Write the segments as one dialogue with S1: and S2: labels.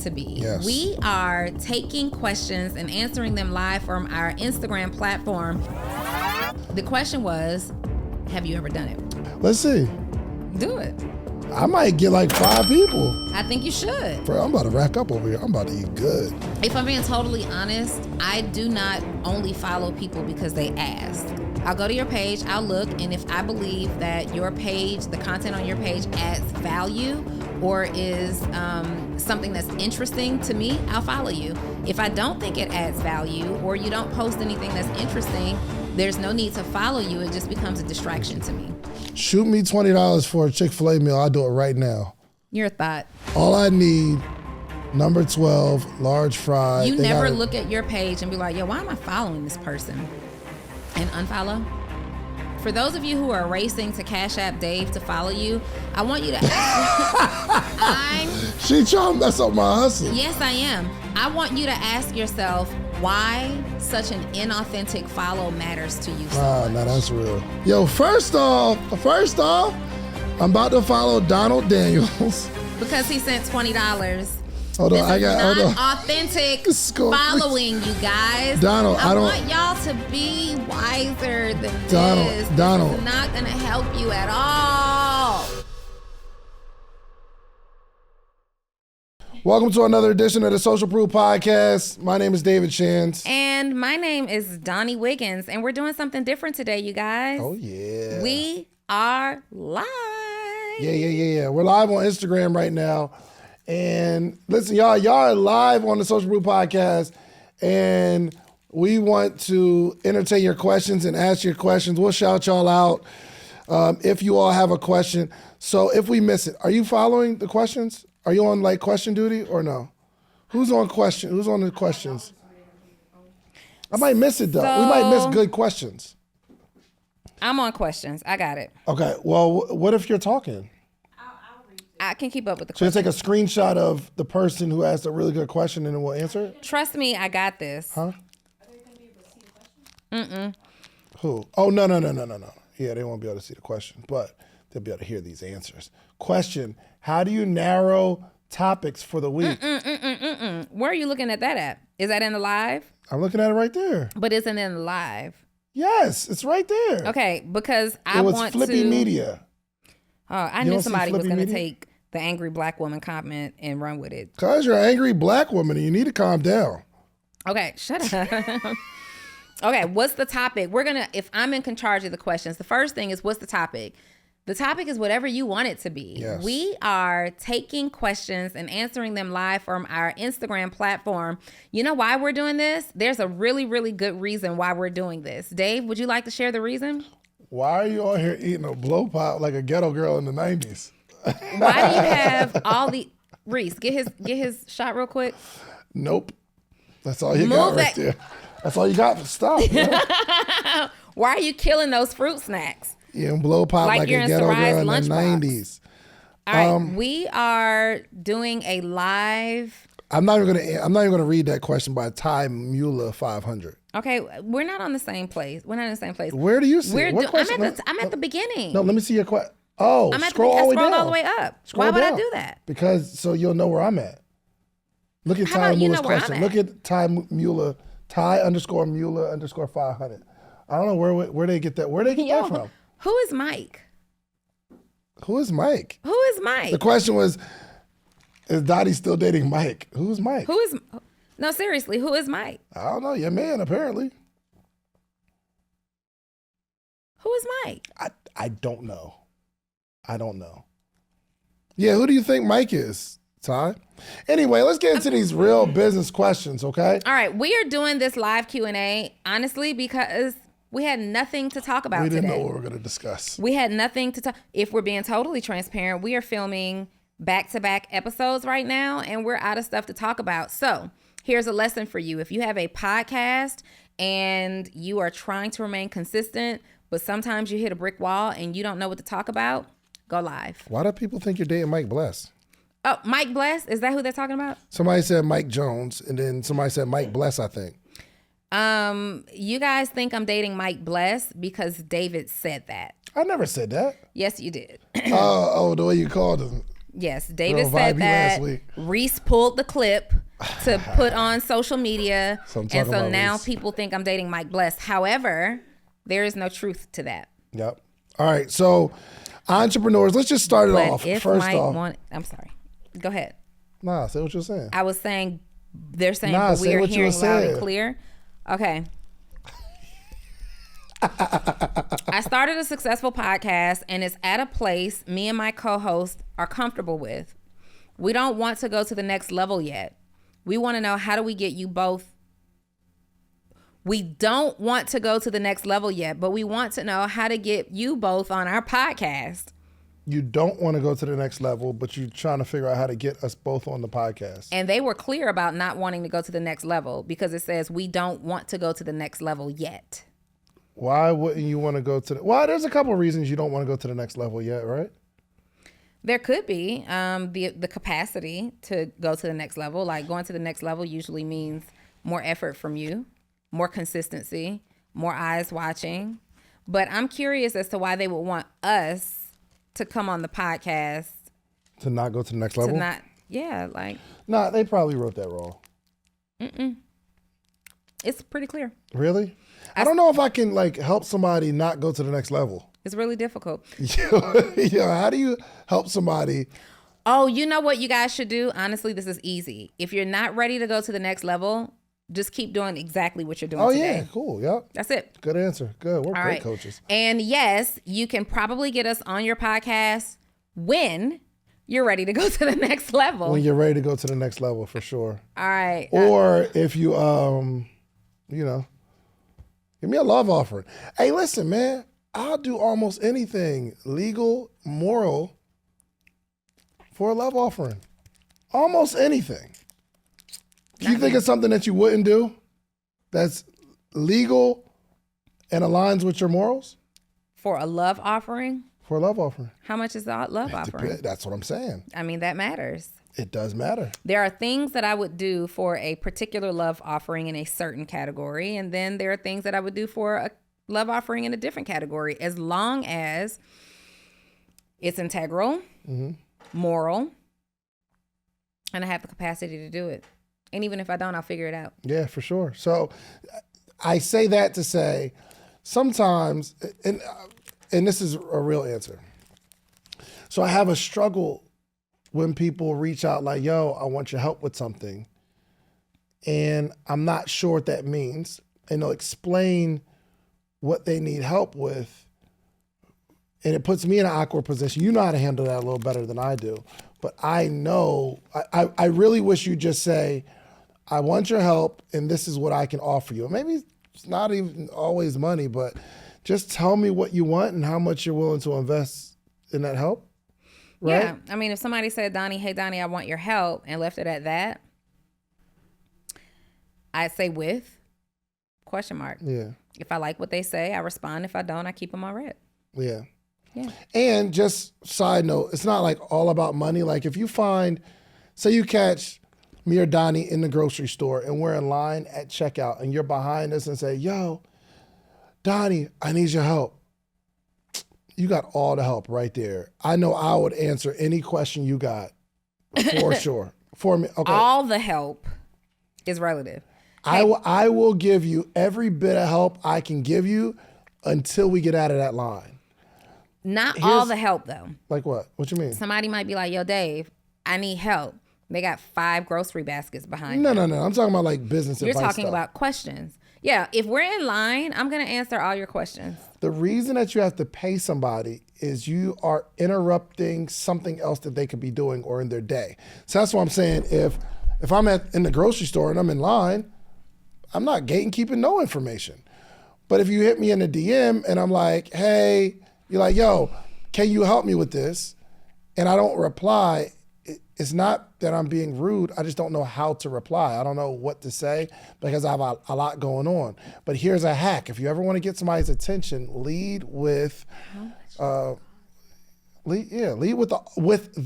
S1: to be.
S2: Yes.
S1: We are taking questions and answering them live from our Instagram platform. The question was, have you ever done it?
S2: Let's see.
S1: Do it.
S2: I might get like 5 people.
S1: I think you should.
S2: Bro, I'm about to rack up over here. I'm about to eat good.
S1: If I'm being totally honest, I do not only follow people because they ask. I'll go to your page, I'll look, and if I believe that your page, the content on your page adds value or is something that's interesting to me, I'll follow you. If I don't think it adds value or you don't post anything that's interesting, there's no need to follow you. It just becomes a distraction to me.
S2: Shoot me $20 for a Chick-fil-A meal. I'll do it right now.
S1: You're a thought.
S2: All I need, number 12, large fry.
S1: You never look at your page and be like, yo, why am I following this person? And unfollow. For those of you who are racing to Cash App Dave to follow you, I want you to
S2: She trying to mess up my hustle.
S1: Yes, I am. I want you to ask yourself why such an inauthentic follow matters to you so much.
S2: Nah, that's real. Yo, first off, I'm about to follow Donald Daniels.
S1: Because he sent $20.
S2: Hold on,
S1: hold on. Authentic following, you guys.
S2: Donald,
S1: I want y'all to be wiser than this.
S2: Donald.
S1: This is not gonna help you at all.
S2: Welcome to another edition of the Social Proof Podcast. My name is David Shands.
S1: And my name is Donni Wiggins, and we're doing something different today, you guys.
S2: Oh, yeah.
S1: We are live.
S2: Yeah. We're live on Instagram right now. And listen, y'all are live on the Social Proof Podcast, and we want to entertain your questions and ask your questions. We'll shout y'all out if you all have a question. So if we miss it, are you following the questions? Are you on like question duty or no? Who's on the questions? I might miss it though. We might miss good questions.
S1: I'm on questions. I got it.
S2: Okay. Well, what if you're talking?
S1: I can keep up with the
S2: So you
S1: questions.
S2: take a screenshot of the person who asked a really good question and then we'll answer it?
S1: Trust me, I got this.
S2: Huh?
S3: Are they going to be able to see the question?
S2: Who? Oh, no. Yeah, they won't be able to see the question, but they'll be able to hear these answers. Question, how do you narrow topics for the week?
S1: Where are you looking at that at? Is that in the live?
S2: I'm looking at it right there.
S1: But isn't it in the live?
S2: Yes, it's right there.
S1: Okay, because
S2: It was Flippy Media.
S1: Oh, I
S2: You
S1: knew
S2: don't see
S1: somebody was
S2: Flippy
S1: going to
S2: Media?
S1: take the angry black woman comment and run with it.
S2: Because you're an angry black woman and you need to calm down.
S1: Okay, shut up. Okay, what's the topic? If I'm in charge of the questions, the first thing is, what's the topic? The topic is whatever you want it to be.
S2: Yes.
S1: We are taking questions and answering them live from our Instagram platform. You know why we're doing this? There's a really, really good reason why we're doing this. Dave, would you like to share the reason?
S2: Why are you on here eating a blow pop like a ghetto girl in the 90s?
S1: Why do you have all the... Reese, get his shot real quick.
S2: Nope. That's all you got right there. That's all you got. Stop.
S1: Why are you killing those fruit snacks?
S2: Yeah, blow pop like a ghetto girl in the 90s.
S1: All right, we are doing a live.
S2: I'm not even gonna read that question by Ty Mueller 500.
S1: Okay, we're not on the same place. We're not in the same place.
S2: Where do you see it? What question?
S1: I'm at the beginning.
S2: No, let me see your question. Oh, scroll
S1: I
S2: all
S1: scrolled all the way up. Why would I do that?
S2: Because so you'll know where I'm at. Look at Ty Mueller's question. Look at Ty Mueller, Ty_Mueller _500. I don't know where they get that. Where they get that from?
S1: Who is Mike?
S2: Who is Mike?
S1: Who is Mike?
S2: The question was, is Dottie still dating Mike? Who's Mike?
S1: No, seriously, who is Mike?
S2: I don't know. Your man, apparently.
S1: Who is Mike?
S2: I don't know. Yeah, who do you think Mike is, Ty? Anyway, let's get into these real business questions, okay?
S1: All right, we are doing this live Q&A, honestly, because we had nothing to talk about today.
S2: We didn't know what we were going to discuss.
S1: We had nothing to talk. If we're being totally transparent, we are filming back-to-back episodes right now, and we're out of stuff to talk about. So here's a lesson for you. If you have a podcast and you are trying to remain consistent, but sometimes you hit a brick wall and you don't know what to talk about, go live.
S2: Why do people think you're dating Mike Bless?
S1: Oh, Mike Bless? Is that who they're talking about?
S2: Somebody said Mike Jones, and then somebody said Mike Bless, I think.
S1: You guys think I'm dating Mike Bless because David said that.
S2: I never said that.
S1: Yes, you did.
S2: Oh, the way you called him.
S1: Yes, David
S2: Real
S1: said
S2: vibey
S1: that.
S2: last week.
S1: Reese pulled the clip to put on social media.
S2: So I'm
S1: and
S2: talking
S1: so
S2: about
S1: now
S2: Reese.
S1: people think I'm dating Mike Bless. However, there is no truth to that.
S2: Yep. All right. So entrepreneurs, let's just start it
S1: But
S2: off.
S1: if
S2: First
S1: Mike
S2: off.
S1: I'm sorry. Go ahead.
S2: Nah, say what you're saying.
S1: I was saying, they're saying,
S2: Nah,
S1: but
S2: say
S1: we are
S2: what you
S1: hearing
S2: were
S1: loud and
S2: saying.
S1: clear. Okay. I started a successful podcast, and it's at a place me and my co-host are comfortable with. We don't want to go to the next level yet. We want to know, how do we get you both? We don't want to go to the next level yet, but we want to know how to get you both on our podcast.
S2: You don't want to go to the next level, but you're trying to figure out how to get us both on the podcast.
S1: And they were clear about not wanting to go to the next level because it says we don't want to go to the next level yet.
S2: Why wouldn't you want to go to well, there's a couple of reasons you don't want to go to the next level yet, right?
S1: There could be the capacity to go to the next level. Like, going to the next level usually means more effort from you, more consistency, more eyes watching. But I'm curious as to why they would want us to come on the podcast.
S2: To not go to the next level? Nah, they probably wrote that wrong.
S1: It's pretty clear.
S2: Really? I don't know if I can help somebody not go to the next level.
S1: It's really difficult.
S2: Yo, how do you help somebody?
S1: Oh, you know what you guys should do? Honestly, this is easy. If you're not ready to go to the next level, just keep doing exactly what you're doing today.
S2: Yeah, cool. Yep.
S1: That's it.
S2: Good answer. Good. We're
S1: All
S2: great
S1: right.
S2: coaches.
S1: And yes, you can probably get us on your podcast when you're ready to go to the next level.
S2: When you're ready to go to the next level, for sure.
S1: All right.
S2: Or if you, give me a love offering. Hey, listen, man, I'll do almost anything legal, moral for a love offering. Almost anything. Do you think it's something that you wouldn't do that's legal and aligns with your morals?
S1: For a love offering?
S2: For a love offering.
S1: How much is the love offering?
S2: That's what I'm saying.
S1: I mean, that matters.
S2: It does matter.
S1: There are things that I would do for a particular love offering in a certain category, and then there are things that I would do for a love offering in a different category, as long as it's integral, moral, and I have the capacity to do it. And even if I don't, I'll figure it out.
S2: Yeah, for sure. So I say that to say sometimes, and this is a real answer. So I have a struggle when people reach out like, yo, I want your help with something. And I'm not sure what that means. And they'll explain what they need help with. And it puts me in an awkward position. You know how to handle that a little better than I do. But I know, I really wish you just say, I want your help and this is what I can offer you. Maybe it's not even always money, but just tell me what you want and how much you're willing to invest in that help. Right?
S1: Yeah. I mean, if somebody said, Donni, hey, Donni, I want your help, and left it at that, I'd say with ?
S2: Yeah.
S1: If I like what they say, I respond. If I don't, I keep them on red.
S2: Yeah.
S1: Yeah.
S2: And just side note, it's not all about money. Like if you find, say you catch me or Donni in the grocery store and we're in line at checkout and you're behind us and say, yo, Donni, I need your help. You got all the help right there. I know I would answer any question you got for sure. For me, okay.
S1: All the help is relative.
S2: I will give you every bit of help I can give you until we get out of that line.
S1: Not all the help, though.
S2: Like what? What you mean?
S1: Somebody might be like, yo, Dave, I need help. They got 5 grocery baskets behind
S2: No.
S1: you.
S2: I'm talking about business
S1: You're
S2: advice
S1: talking
S2: stuff.
S1: about questions. Yeah, if we're in line, I'm going to answer all your questions.
S2: The reason that you have to pay somebody is you are interrupting something else that they could be doing or in their day. So that's what I'm saying. If I'm in the grocery store and I'm in line, I'm not gatekeeping no information. But if you hit me in a DM and I'm like, hey, you're like, yo, can you help me with this? And I don't reply, it's not that I'm being rude. I just don't know how to reply. I don't know what to say because I have a lot going on. But here's a hack. If you ever want to get somebody's attention, lead with with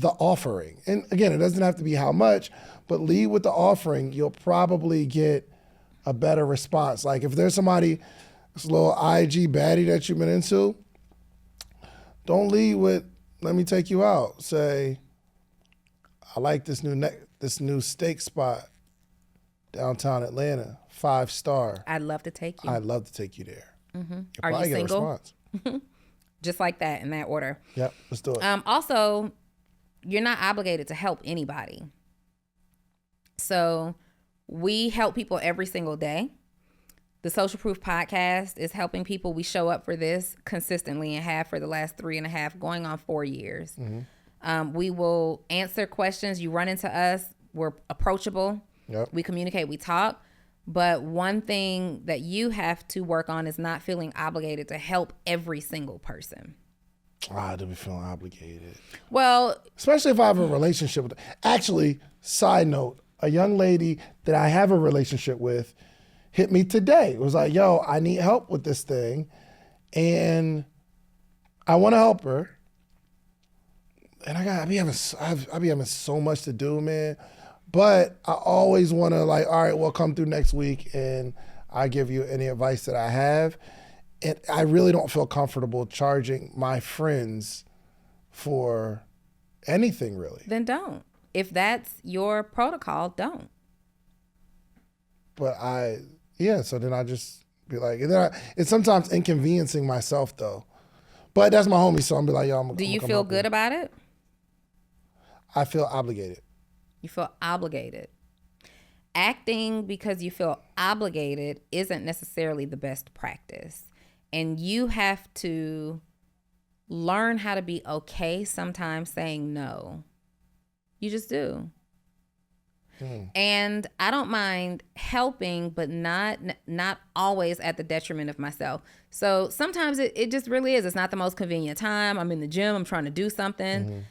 S2: the offering. And again, it doesn't have to be how much, but lead with the offering. You'll probably get a better response. Like if there's somebody, this little IG baddie that you've been into, don't lead with, let me take you out. Say, I like this new steak spot downtown Atlanta, 5-star.
S1: I'd love to take you.
S2: I'd love to take you there.
S1: Mm-hmm.
S2: You'll
S1: Are
S2: probably
S1: you
S2: get a
S1: single?
S2: response.
S1: Just like that, in that order.
S2: Yep, let's do it.
S1: Also, you're not obligated to help anybody. So we help people every single day. The Social Proof Podcast is helping people. We show up for this consistently and have for the last 3.5, going on 4 years. Mm-hmm. We will answer questions. You run into us. We're approachable.
S2: Yep.
S1: We communicate. We talk. But one thing that you have to work on is not feeling obligated to help every single person.
S2: I do be feeling obligated.
S1: Well,
S2: especially if I have a relationship with. Actually, side note, a young lady that I have a relationship with hit me today. It was like, yo, I need help with this thing. And I want to help her. And I be having so much to do, man. But I always want to like, all right, well, come through next week and I give you any advice that I have. And I really don't feel comfortable charging my friends for anything, really.
S1: Then don't. If that's your protocol, don't.
S2: But so then I just be like, and then it's sometimes inconveniencing myself though. But that's my homie, so I'm be like, yo,
S1: Do you feel good about it?
S2: I feel obligated.
S1: You feel obligated. Acting because you feel obligated isn't necessarily the best practice. And you have to learn how to be okay sometimes saying no. You just do. And I don't mind helping, but not always at the detriment of myself. So sometimes it just really is. It's not the most convenient time. I'm in the gym. I'm trying to do something.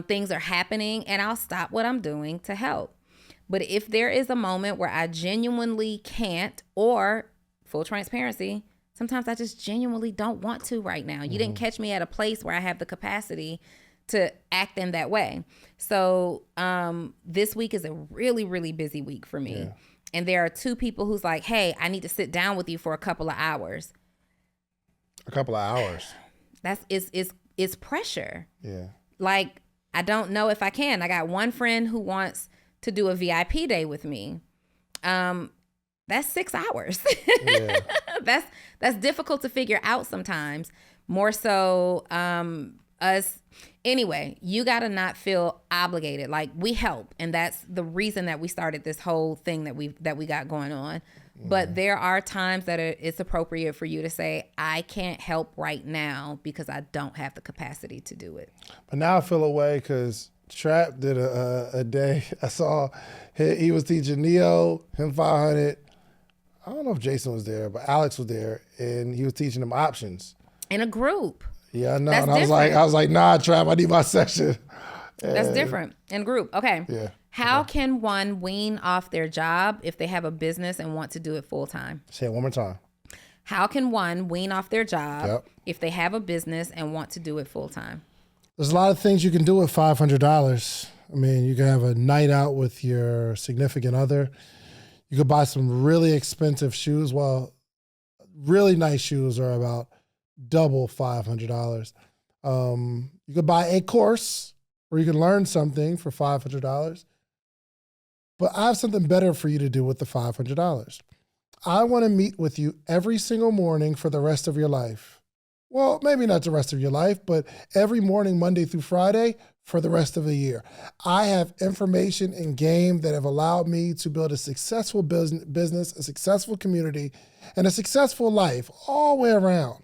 S1: Things are happening, and I'll stop what I'm doing to help. But if there is a moment where I genuinely can't, or full transparency, sometimes I just genuinely don't want to right now. You didn't catch me at a place where I have the capacity to act in that way. So this week is a really, really busy week for me. Yeah. And there are 2 people who's like, hey, I need to sit down with you for a couple of hours.
S2: A couple of hours.
S1: It's pressure.
S2: Yeah. Like,
S1: I don't know if I can. I got one friend who wants to do a VIP day with me. That's 6 hours. Yeah. That's difficult to figure out sometimes. More so us. Anyway, you got to not feel obligated. Like, we help. And that's the reason that we started this whole thing that we got going on. But there are times that it's appropriate for you to say, I can't help right now because I don't have the capacity to do it.
S2: But now I feel away because Trap did a day. I saw he was teaching Neo, him 500. I don't know if Jason was there, but Alex was there, and he was teaching them options.
S1: In a group.
S2: Yeah, I know. And I was like, nah, Trap, I need my session.
S1: That's different. In group. Okay.
S2: Yeah.
S1: How can one wean off their job if they have a business and want to do it full time?
S2: Say it one more time.
S1: How can one wean off their job if they have a business and want to do it full time?
S2: There's a lot of things you can do with $500. I mean, you can have a night out with your significant other. You could buy some really expensive shoes. Well, really nice shoes are about double $500. You could buy a course where you can learn something for $500. But I have something better for you to do with the $500. I want to meet with you every single morning for the rest of your life. Well, maybe not the rest of your life, but every morning, Monday through Friday, for the rest of the year. I have information and game that have allowed me to build a successful business, a successful community, and a successful life all the way around.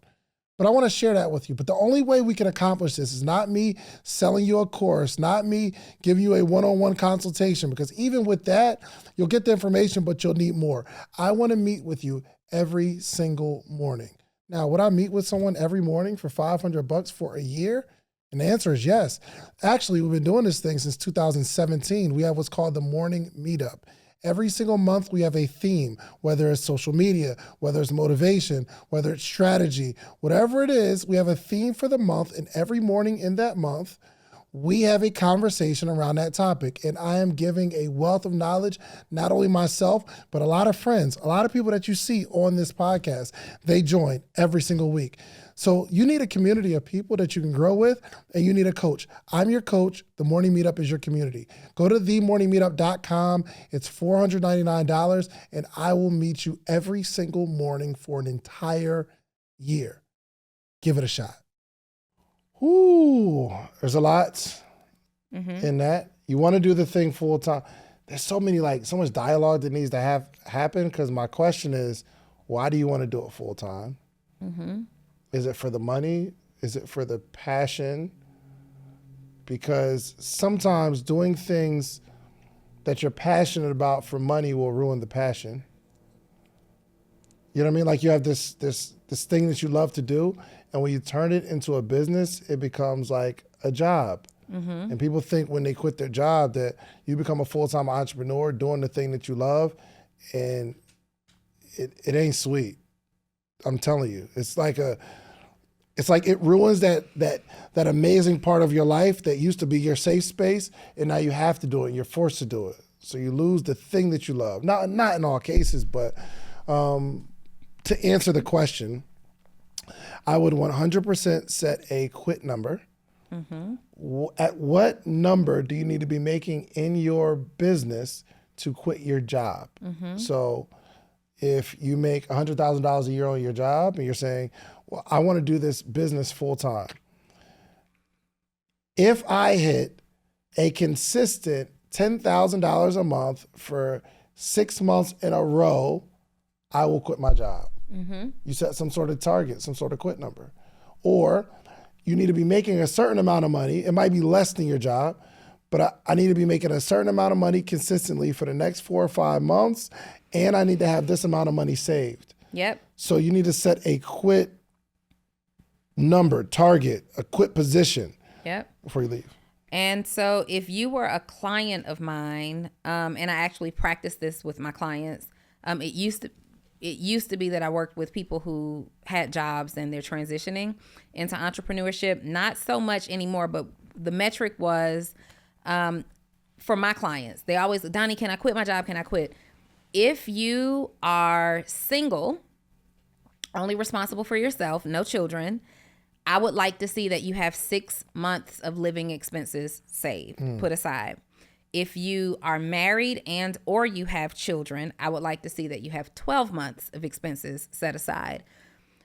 S2: But I want to share that with you. But the only way we can accomplish this is not me selling you a course, not me giving you a one-on-one consultation, because even with that, you'll get the information, but you'll need more. I want to meet with you every single morning. Now, would I meet with someone every morning for $500 for a year? And the answer is yes. Actually, we've been doing this thing since 2017. We have what's called the Morning Meetup. Every single month, we have a theme, whether it's social media, whether it's motivation, whether it's strategy, whatever it is, we have a theme for the month. And every morning in that month, we have a conversation around that topic. And I am giving a wealth of knowledge, not only myself, but a lot of friends, a lot of people that you see on this podcast, they join every single week. So you need a community of people that you can grow with, and you need a coach. I'm your coach. The Morning Meetup is your community. Go to themorningmeetup.com. It's $499, and I will meet you every single morning for an entire year. Give it a shot. Ooh, there's a lot in that. You want to do the thing full time. There's so much dialogue that needs to happen, because my question is, why do you want to do it full time? Is it for the money? Is it for the passion? Because sometimes doing things that you're passionate about for money will ruin the passion. You know what I mean? Like, you have this thing that you love to do, and when you turn it into a business, it becomes like a job. And people think when they quit their job that you become a full-time entrepreneur doing the thing that you love, and it ain't sweet. I'm telling you. It's like it ruins that amazing part of your life that used to be your safe space, and now you have to do it, and you're forced to do it. So you lose the thing that you love. Not in all cases, but to answer the question, I would 100% set a quit number. At what number do you need to be making in your business to quit your job? So if you make $100,000 a year on your job and you're saying, well, I want to do this business full time. If I hit a consistent $10,000 a month for 6 months in a row, I will quit my job. You set some sort of target, some sort of quit number. Or you need to be making a certain amount of money. It might be less than your job, but I need to be making a certain amount of money consistently for the next 4 or 5 months, and I need to have this amount of money saved.
S1: Yep.
S2: So you need to set a quit number, target, a quit position.
S1: Yep.
S2: Before you leave.
S1: And so if you were a client of mine, and I actually practice this with my clients, it used to be that I worked with people who had jobs and they're transitioning into entrepreneurship. Not so much anymore, but the metric was, for my clients, they always, Donni, can I quit my job? Can I quit? If you are single, only responsible for yourself, no children, I would like to see that you have 6 months of living expenses saved, put aside. If you are married and or you have children, I would like to see that you have 12 months of expenses set aside.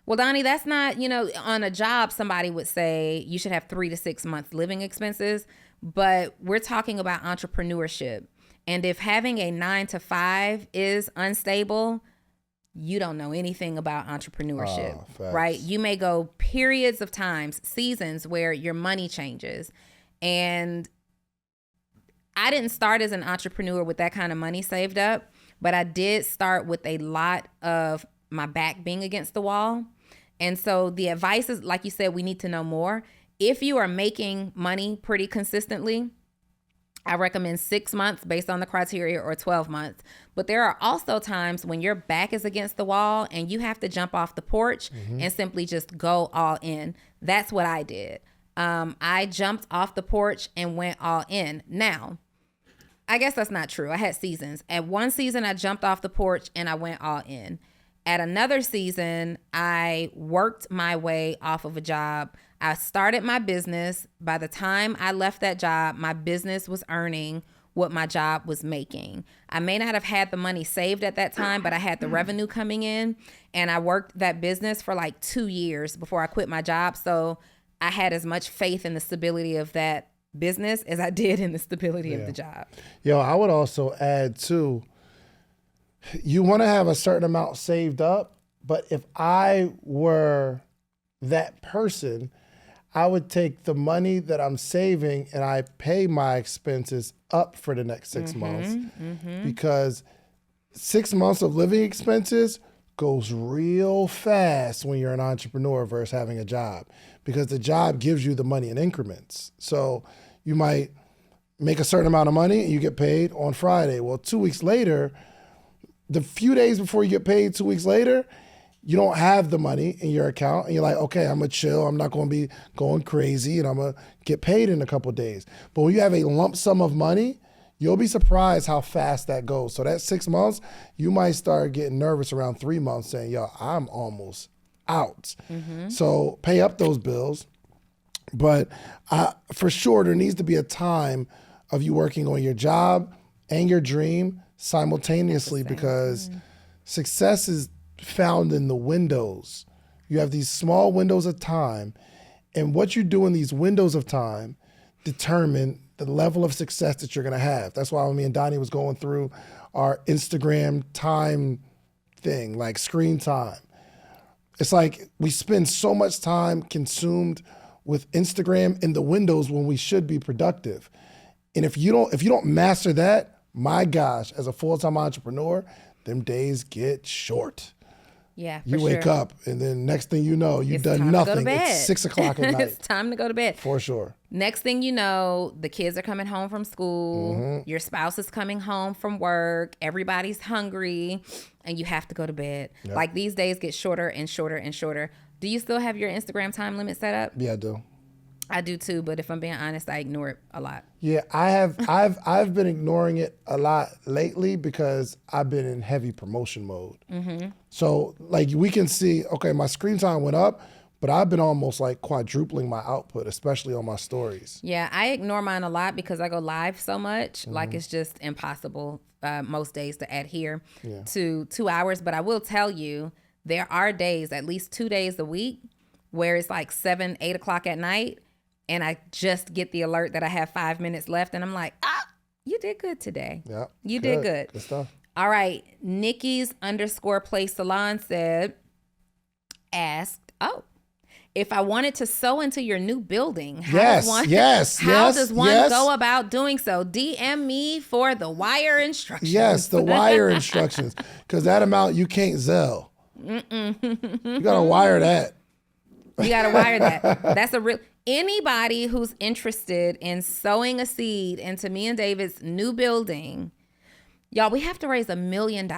S1: Well, Donni, that's not, on a job, somebody would say you should have 3 to 6 months living expenses, but we're talking about entrepreneurship. And if having a 9 to 5 is unstable, you don't know anything about entrepreneurship, right? You may go periods of times, seasons where your money changes. And I didn't start as an entrepreneur with that kind of money saved up, but I did start with a lot of my back being against the wall. And so the advice is, like you said, we need to know more. If you are making money pretty consistently, I recommend 6 months based on the criteria, or 12 months. But there are also times when your back is against the wall and you have to jump off the porch and simply just go all in. That's what I did. I jumped off the porch and went all in. Now, I guess that's not true. I had seasons. At one season, I jumped off the porch and I went all in. At another season, I worked my way off of a job. I started my business. By the time I left that job, my business was earning what my job was making. I may not have had the money saved at that time, but I had the revenue coming in, and I worked that business for like 2 years before I quit my job. So I had as much faith in the stability of that business as I did in the stability of the job.
S2: I would also add too, you want to have a certain amount saved up, but if I were that person, I would take the money that I'm saving and I pay my expenses up for the next 6 months, because 6 months of living expenses goes real fast when you're an entrepreneur versus having a job, because the job gives you the money in increments. So you might make a certain amount of money and you get paid on Friday. Well, 2 weeks later, the few days before you get paid 2 weeks later, you don't have the money in your account and you're like, okay, I'm gonna chill. I'm not gonna be going crazy and I'm gonna get paid in a couple of days. But when you have a lump sum of money, you'll be surprised how fast that goes. So that 6 months, you might start getting nervous around 3 months saying, yo, I'm almost out. So pay up those bills. But for sure, there needs to be a time of you working on your job and your dream simultaneously because success is found in the windows. You have these small windows of time, and what you do in these windows of time determine the level of success that you're gonna have. That's why when me and Donni was going through our Instagram time thing, like screen time. It's like we spend so much time consumed with Instagram in the windows when we should be productive. And if you don't master that, my gosh, as a full-time entrepreneur, them days get short.
S1: Yeah, for
S2: You wake
S1: sure.
S2: up and then next thing you know, you've
S1: It's
S2: done
S1: time to go to
S2: nothing.
S1: bed.
S2: It's 6 o'clock at night.
S1: It's time to go to bed.
S2: For sure.
S1: Next thing you know, the kids are coming home from school. Your spouse is coming home from work. Everybody's hungry, and you have to go to bed.
S2: Yep.
S1: Like these days get shorter and shorter and shorter. Do you still have your Instagram time limit set up?
S2: Yeah, I do.
S1: I do too, but if I'm being honest, I ignore it a lot.
S2: Yeah, I have. I've been ignoring it a lot lately because I've been in heavy promotion mode. So like we can see, okay, my screen time went up, but I've been almost like quadrupling my output, especially on my stories.
S1: Yeah, I ignore mine a lot because I go live so much. Like it's just impossible most days to adhere to 2 hours. But I will tell you, there are days, at least 2 days a week, where it's like 7, 8 o'clock at night. And I just get the alert that I have 5 minutes left. And I'm like, you did good today.
S2: Yeah,
S1: You did good.
S2: Good stuff.
S1: All right. Nikki's _play salon asked, if I wanted to sew into your new building, how does one go about doing so? DM me for the wire instructions.
S2: Yes, the wire instructions. Because that amount you can't Zelle. You got to wire that.
S1: You got to wire that. That's a real... Anybody who's interested in sowing a seed into me and David's new building, y'all, we have to raise $1 million.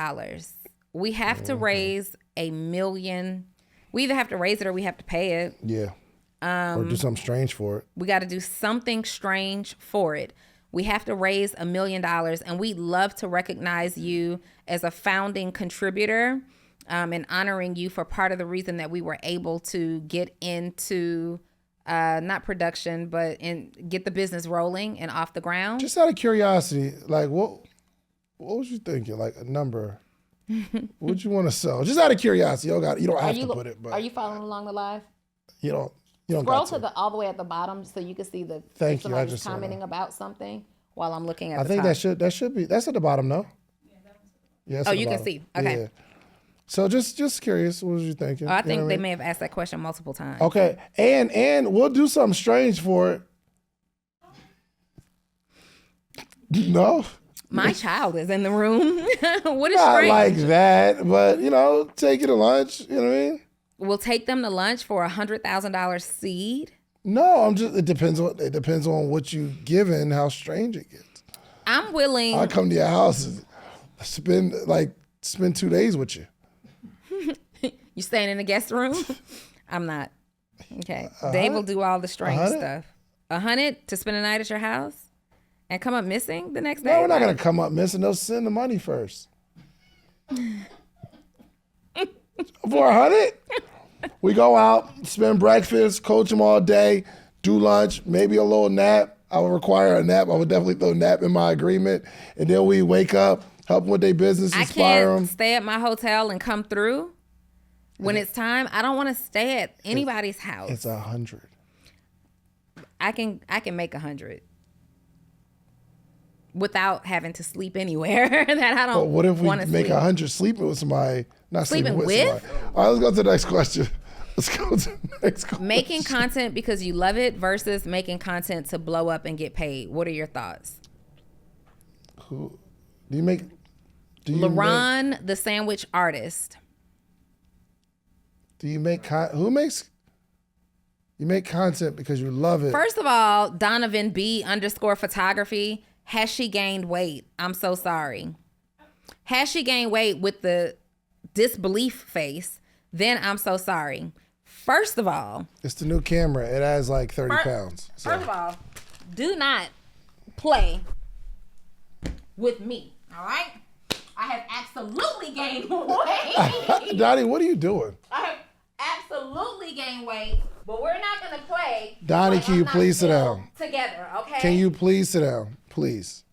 S1: We have to raise $1 million. We either have to raise it or we have to pay it.
S2: Yeah. Or do something strange for it.
S1: We got to do something strange for it. We have to raise $1 million, and we'd love to recognize you as a founding contributor and honoring you for part of the reason that we were able to get into not production, but get the business rolling and off the ground.
S2: Just out of curiosity, like what was you thinking? Like a number? What would you want to sell? Just out of curiosity. You don't have to put it, but
S3: Are you following along the live?
S2: you don't
S3: Scroll
S2: got
S3: to the all the way at the bottom so you can see the
S2: Thank
S3: if
S2: you, I
S3: somebody's
S2: just saw
S3: commenting about something while I'm looking at
S2: I
S3: the
S2: think
S3: top.
S2: that should be that's at the bottom, no? Yeah.
S1: Oh, you can see. Okay.
S2: Yeah. So just curious, what was you thinking?
S1: I
S2: You know
S1: think
S2: what
S1: they
S2: mean?
S1: may have asked that question multiple times.
S2: Okay, and we'll do something strange for it. No,
S1: My child is in the room. What is
S2: not
S1: strange?
S2: like that, but take you to lunch. You know what I mean?
S1: We'll take them to lunch for $100,000 seed.
S2: No, it depends on what you give and how strange it gets.
S1: I'm willing.
S2: I come to your house and spend 2 days with you.
S1: You staying in the guest room? I'm not. Okay. Dave will do all the strange
S2: 100?
S1: stuff. 100 to spend a night at your house and come up missing the next day?
S2: No, we're not gonna come up missing. They'll send the money first. For 100, we go out, spend breakfast, coach them all day, do lunch, maybe a little nap. I would require a nap. I would definitely throw a nap in my agreement, and then we wake up, help them with their business,
S1: I
S2: inspire
S1: can't
S2: them.
S1: stay at my hotel and come through when it's time. I don't want to stay at anybody's house.
S2: It's 100.
S1: I can make 100 without having to sleep anywhere that I
S2: But
S1: don't
S2: what if we
S1: want to
S2: make
S1: sleep.
S2: 100 sleeping with somebody, not sleeping
S1: Sleeping
S2: with
S1: with?
S2: somebody? All right, let's go to the next question. Let's go to the next question.
S1: Making content because you love it versus making content to blow up and get paid. What are your thoughts? LaRon, the sandwich artist.
S2: You make content because you love it.
S1: First of all, Donovan B _photography. Has she gained weight? I'm so sorry. Has she gained weight with the disbelief face? then I'm so sorry. First of all,
S2: It's the new camera. It has like 30 pounds. So.
S1: first of all, do not play with me. All right? I have absolutely gained weight.
S2: Donnie, what are you doing?
S1: I have absolutely gained weight, but we're not gonna play.
S2: Donnie,
S1: like
S2: can
S1: I'm
S2: you
S1: not
S2: please sit
S1: still
S2: down?
S1: Together, okay?
S2: Can you please sit down? Please.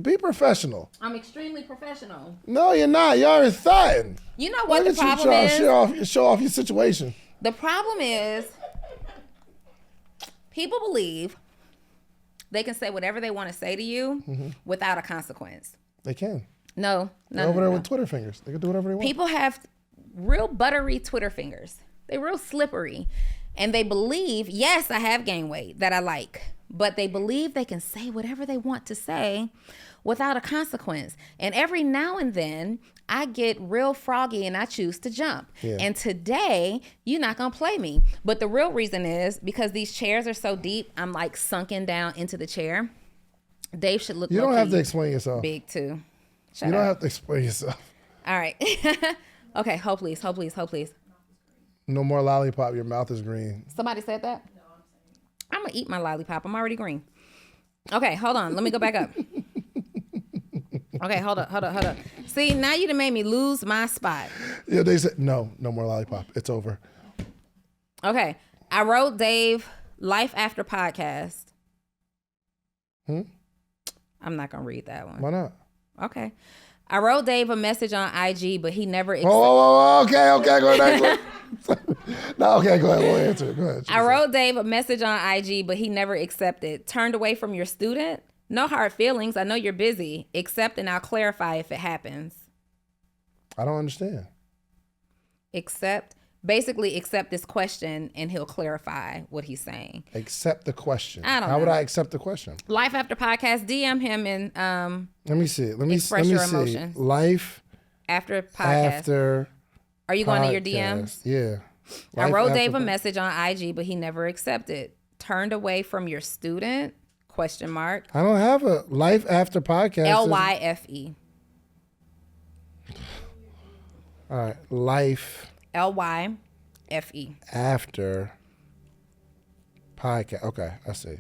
S2: Be professional.
S1: I'm extremely professional.
S2: No, you're not. You're already thotting.
S1: You know what the
S2: Look at you
S1: problem
S2: trying
S1: is?
S2: to show off your situation.
S1: The problem is people believe they can say whatever they want to say to you without a consequence.
S2: They can.
S1: No.
S2: They're over there with Twitter fingers. They can do whatever they want.
S1: People have real buttery Twitter fingers. They're real slippery. And they believe, yes, I have gained weight that I like, but they believe they can say whatever they want to say without a consequence. And every now and then, I get real froggy and I choose to jump.
S2: Yeah.
S1: And today, you're not going to play me. But the real reason is because these chairs are so deep, I'm like sunken down into the chair. Dave should look
S2: You don't
S1: low-key
S2: have to explain yourself.
S1: big too. Shut
S2: You don't
S1: up.
S2: have to explain yourself.
S1: All right. Okay, hold please, hold please, hold please.
S2: No more lollipop. Your mouth is green.
S1: Somebody said that? I'm going to eat my lollipop. I'm already green. Okay, hold on. Let me go back up. Okay, hold up. See, now you done made me lose my spot.
S2: Yeah, they said no more lollipop. It's over.
S1: Okay, I wrote Dave Life After Podcast. I'm not going to read that one.
S2: Why not?
S1: Okay. I wrote Dave a message on IG, but he never
S2: Whoa. Okay. Go ahead. No, okay, go ahead. We'll answer it. Go ahead.
S1: I wrote Dave a message on IG, but he never accepted. Turned away from your student? No hard feelings. I know you're busy. Accept and I'll clarify if it happens.
S2: I don't understand.
S1: Basically accept this question and he'll clarify what he's saying.
S2: Accept the question.
S1: I don't
S2: How would
S1: know.
S2: I accept the question?
S1: Life After Podcast, DM him and
S2: Let me see. Let me
S1: Express
S2: see.
S1: your emotions.
S2: Life
S1: After Podcast.
S2: after.
S1: Are you going to your
S2: podcast.
S1: DMs?
S2: Yeah.
S1: I
S2: Life
S1: wrote
S2: after
S1: Dave a
S2: po-
S1: message on IG, but he never accepted. Turned away from your student? Question mark.
S2: I don't have a life after podcast.
S1: LYFE.
S2: All right. Life
S1: LYFE.
S2: after podcast. Okay, I see.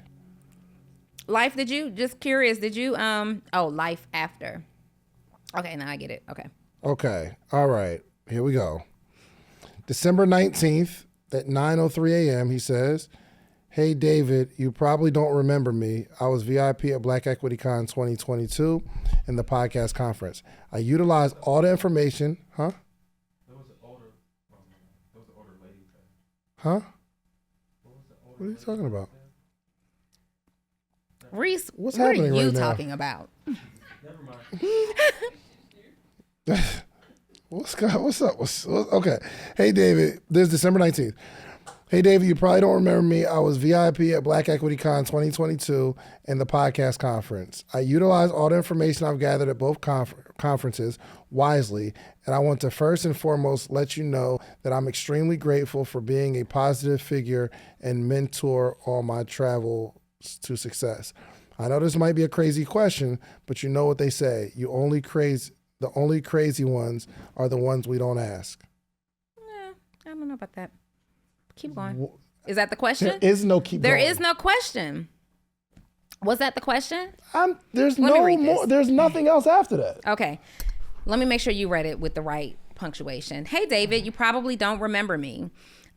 S1: Life, just curious, Life After. Okay, now I get it. Okay.
S2: Okay. All right. Here we go. December 19th at 9:03 a.m. He says, "Hey David, you probably don't remember me. I was VIP at Black Equity Con 2022 in the podcast conference. I utilized all the information, huh?
S4: There was an older lady there.
S2: Huh? What are you talking about?
S1: Reese,
S2: What's
S1: what are
S2: happening
S1: you
S2: right now?
S1: talking about?
S4: Never mind.
S2: What's up? Okay. Hey David, this is December 19th. Hey David, you probably don't remember me. I was VIP at Black Equity Con 2022 in the podcast conference. I utilized all the information I've gathered at both conferences wisely, and I want to first and foremost let you know that I'm extremely grateful for being a positive figure and mentor on my travel to success. I know this might be a crazy question, but you know what they say. The only crazy ones are the ones we don't ask.
S1: I don't know about that. Keep going. Is that the question?
S2: There is no keep
S1: There
S2: going.
S1: is no question. Was that the question?
S2: There's
S1: Let me
S2: no
S1: read
S2: more.
S1: this.
S2: There's nothing else after that.
S1: Okay. Let me make sure you read it with the right punctuation. Hey, David, you probably don't remember me.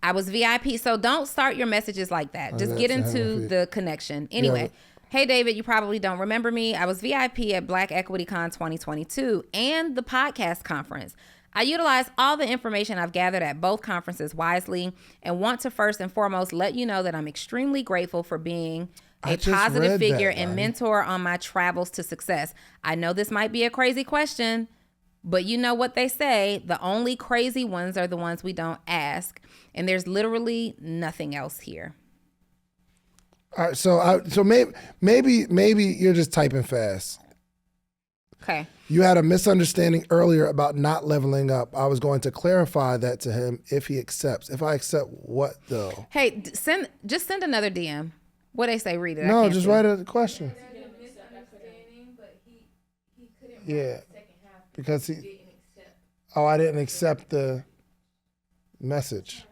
S1: I was VIP, so don't start your messages like that. Just get into the connection. Anyway, hey, David, you probably don't remember me. I was VIP at Black Equity Con 2022 and the podcast conference. I utilized all the information I've gathered at both conferences wisely and want to first and foremost let you know that I'm extremely grateful for being
S2: I
S1: a
S2: just
S1: positive
S2: read
S1: figure
S2: that,
S1: and
S2: Donnie.
S1: mentor on my travels to success. I know this might be a crazy question, but you know what they say, the only crazy ones are the ones we don't ask. And there's literally nothing else here.
S2: All right, so maybe you're just typing fast.
S1: Okay.
S2: You had a misunderstanding earlier about not leveling up. I was going to clarify that to him if he accepts. If I accept what though?
S1: Hey, send another DM. What they say, read it. I
S2: No,
S1: can't
S2: just
S1: see.
S2: write a question. Yeah, because he. Oh, I didn't accept the. Message.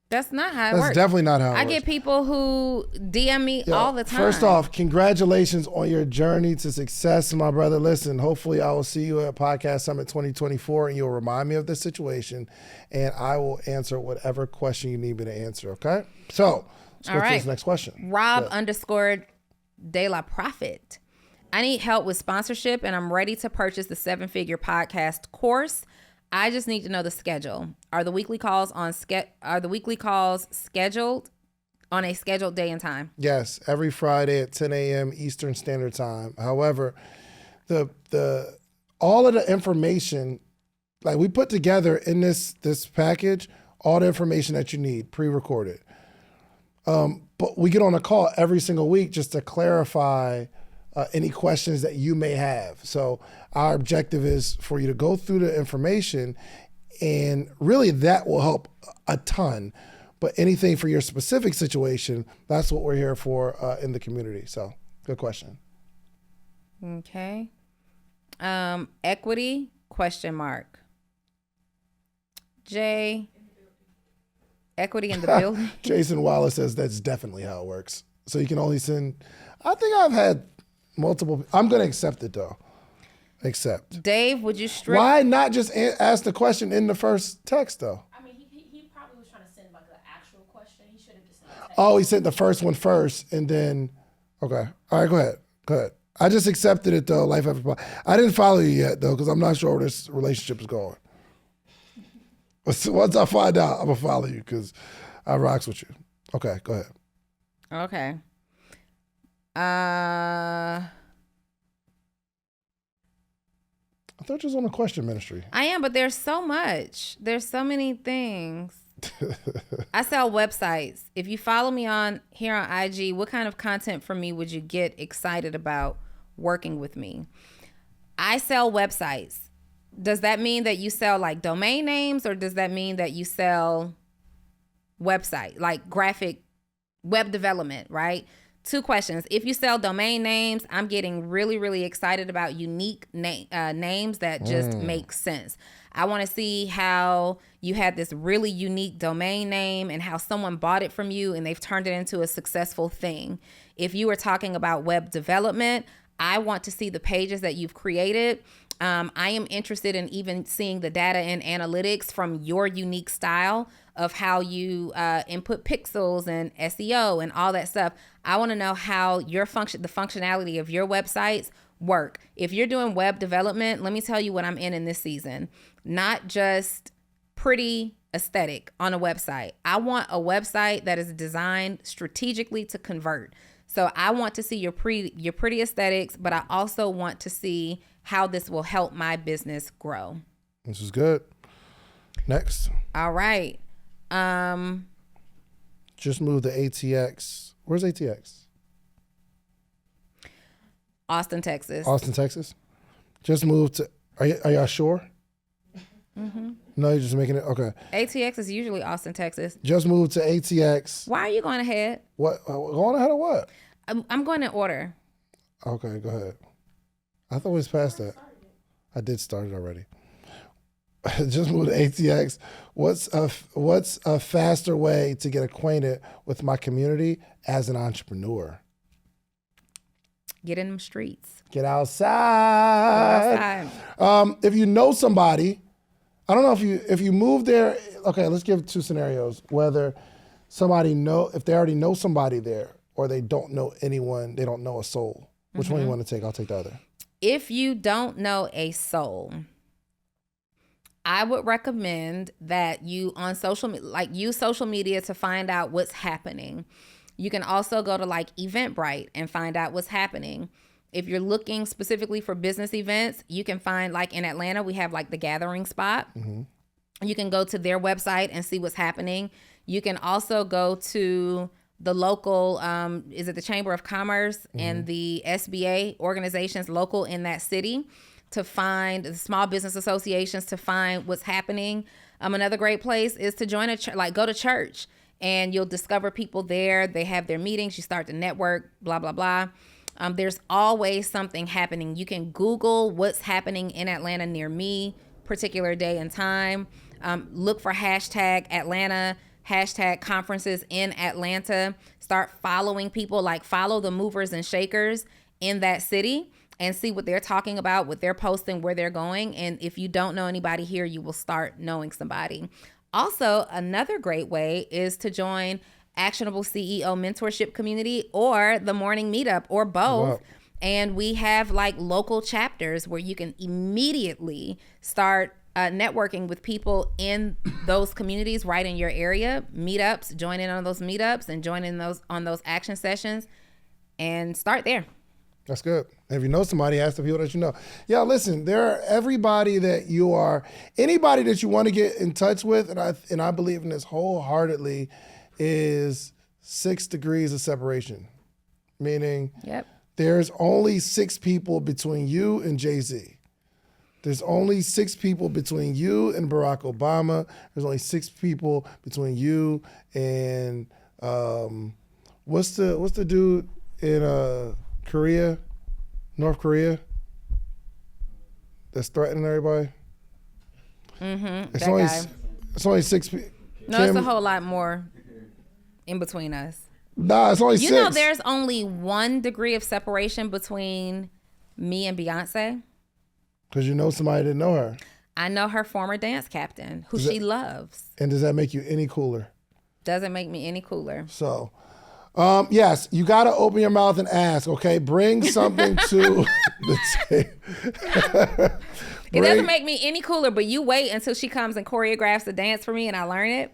S1: That's not how it
S2: That's
S1: works.
S2: definitely not how it
S1: I
S2: works.
S1: get people who DM me
S2: Yo,
S1: all the time.
S2: First off, congratulations on your journey to success, my brother. Listen, hopefully I will see you at Podcast Summit 2024 and you'll remind me of this situation and I will answer whatever question you need me to answer, okay? So, let's go to this next question.
S1: Rob _ De La Profit. I need help with sponsorship and I'm ready to purchase the 7-figure podcast course. I just need to know the schedule. Are the weekly calls scheduled on a scheduled day and time?
S2: Yes, every Friday at 10 a.m. Eastern Standard Time. However, the all of the information, like we put together in this package, all the information that you need pre-recorded. But we get on a call every single week just to clarify any questions that you may have. So our objective is for you to go through the information, and really that will help a ton. But anything for your specific situation, that's what we're here for in the community. So good question.
S1: Okay. Equity ? Jay, equity in the building.
S2: Jason Wallace says that's definitely how it works. So you can only send, I think I've had multiple, I'm going to accept it though. Accept.
S1: Dave, would you strip?
S2: Why not just ask the question in the first text though?
S5: I mean, he probably was trying to send like an actual question. He should have just sent a text.
S2: Oh, he sent the first one first and then, okay. All right, go ahead. I just accepted it though, life after. I didn't follow you yet though, because I'm not sure where this relationship is going. Once I find out, I'm going to follow you because I rocks with you. Okay, go ahead.
S1: Okay. I
S2: thought you was on the question ministry.
S1: I am, but there's so much. There's so many things. I sell websites. If you follow me here on IG, what kind of content from me would you get excited about working with me? I sell websites. Does that mean that you sell like domain names, or does that mean that you sell website, like graphic web development, right? 2 questions. If you sell domain names, I'm getting really, really excited about unique names that just make sense. I want to see how you had this really unique domain name and how someone bought it from you and they've turned it into a successful thing. If you were talking about web development, I want to see the pages that you've created. I am interested in even seeing the data and analytics from your unique style of how you input pixels and SEO and all that stuff. I want to know how the functionality of your websites work. If you're doing web development, let me tell you what I'm in this season. Not just pretty aesthetic on a website. I want a website that is designed strategically to convert. So I want to see your pretty aesthetics, but I also want to see how this will help my business grow.
S2: This is good. Next.
S1: All right.
S2: Just moved to ATX. Where's ATX?
S1: Austin, Texas.
S2: Austin, Texas. Just moved to. Are y'all sure?
S1: Mm-hmm.
S2: No, you're just making it. Okay.
S1: ATX is usually Austin, Texas.
S2: Just moved to ATX.
S1: Why are you going ahead?
S2: What? Going ahead of what?
S1: I'm going in order.
S2: Okay, go ahead. I thought we was past that. I did start it already. Just moved to ATX. What's a faster way to get acquainted with my community as an entrepreneur?
S1: Get in them streets.
S2: Get outside. If you know somebody, I don't know if you move there. Okay, let's give 2 scenarios. Whether if they already know somebody there, or they don't know anyone, they don't know a soul. Which one you want to take? I'll take the other.
S1: If you don't know a soul, I would recommend that you use social media to find out what's happening. You can also go to like Eventbrite and find out what's happening. If you're looking specifically for business events, you can find, like in Atlanta, we have like the Gathering Spot. Mm-hmm. You can go to their website and see what's happening. You can also go to the local, is it the Chamber of Commerce and the SBA organizations local in that city to find the small business associations to find what's happening. Another great place is to join go to church, and you'll discover people there. They have their meetings. You start to network, blah, blah, blah. There's always something happening. You can Google what's happening in Atlanta near me, particular day and time. Look for hashtag Atlanta, hashtag conferences in Atlanta. Start following people, like follow the movers and shakers in that city and see what they're talking about, what they're posting, where they're going. And if you don't know anybody here, you will start knowing somebody. Also, another great way is to join Actionable CEO Mentorship Community or the Morning Meetup or both.
S2: Wow.
S1: And we have like local chapters where you can immediately start networking with people in those communities right in your area. Meetups, join in on those meetups and join in on those action sessions and start there.
S2: That's good. If you know somebody, ask the people that you know. Yeah, listen, anybody that you want to get in touch with, and I believe in this wholeheartedly, is 6 degrees of separation. Meaning,
S1: Yep.
S2: there's only 6 people between you and Jay-Z. There's only 6 people between you and Barack Obama. There's only 6 people between you and what's the dude in Korea, North Korea, that's threatening everybody?
S1: Mm-hmm.
S2: It's
S1: That
S2: only
S1: guy.
S2: it's only 6 people.
S1: No, it's a whole lot more in between us.
S2: Nah, it's only 6.
S1: You know, there's only 1 degree of separation between me and Beyonce.
S2: Because you know somebody that know her.
S1: I know her former dance captain, who she loves.
S2: And does that make you any cooler?
S1: Doesn't make me any cooler.
S2: So, yes, you got to open your mouth and ask, okay? Bring something to the table.
S1: It doesn't make me any cooler, but you wait until she comes and choreographs the dance for me and I learn it.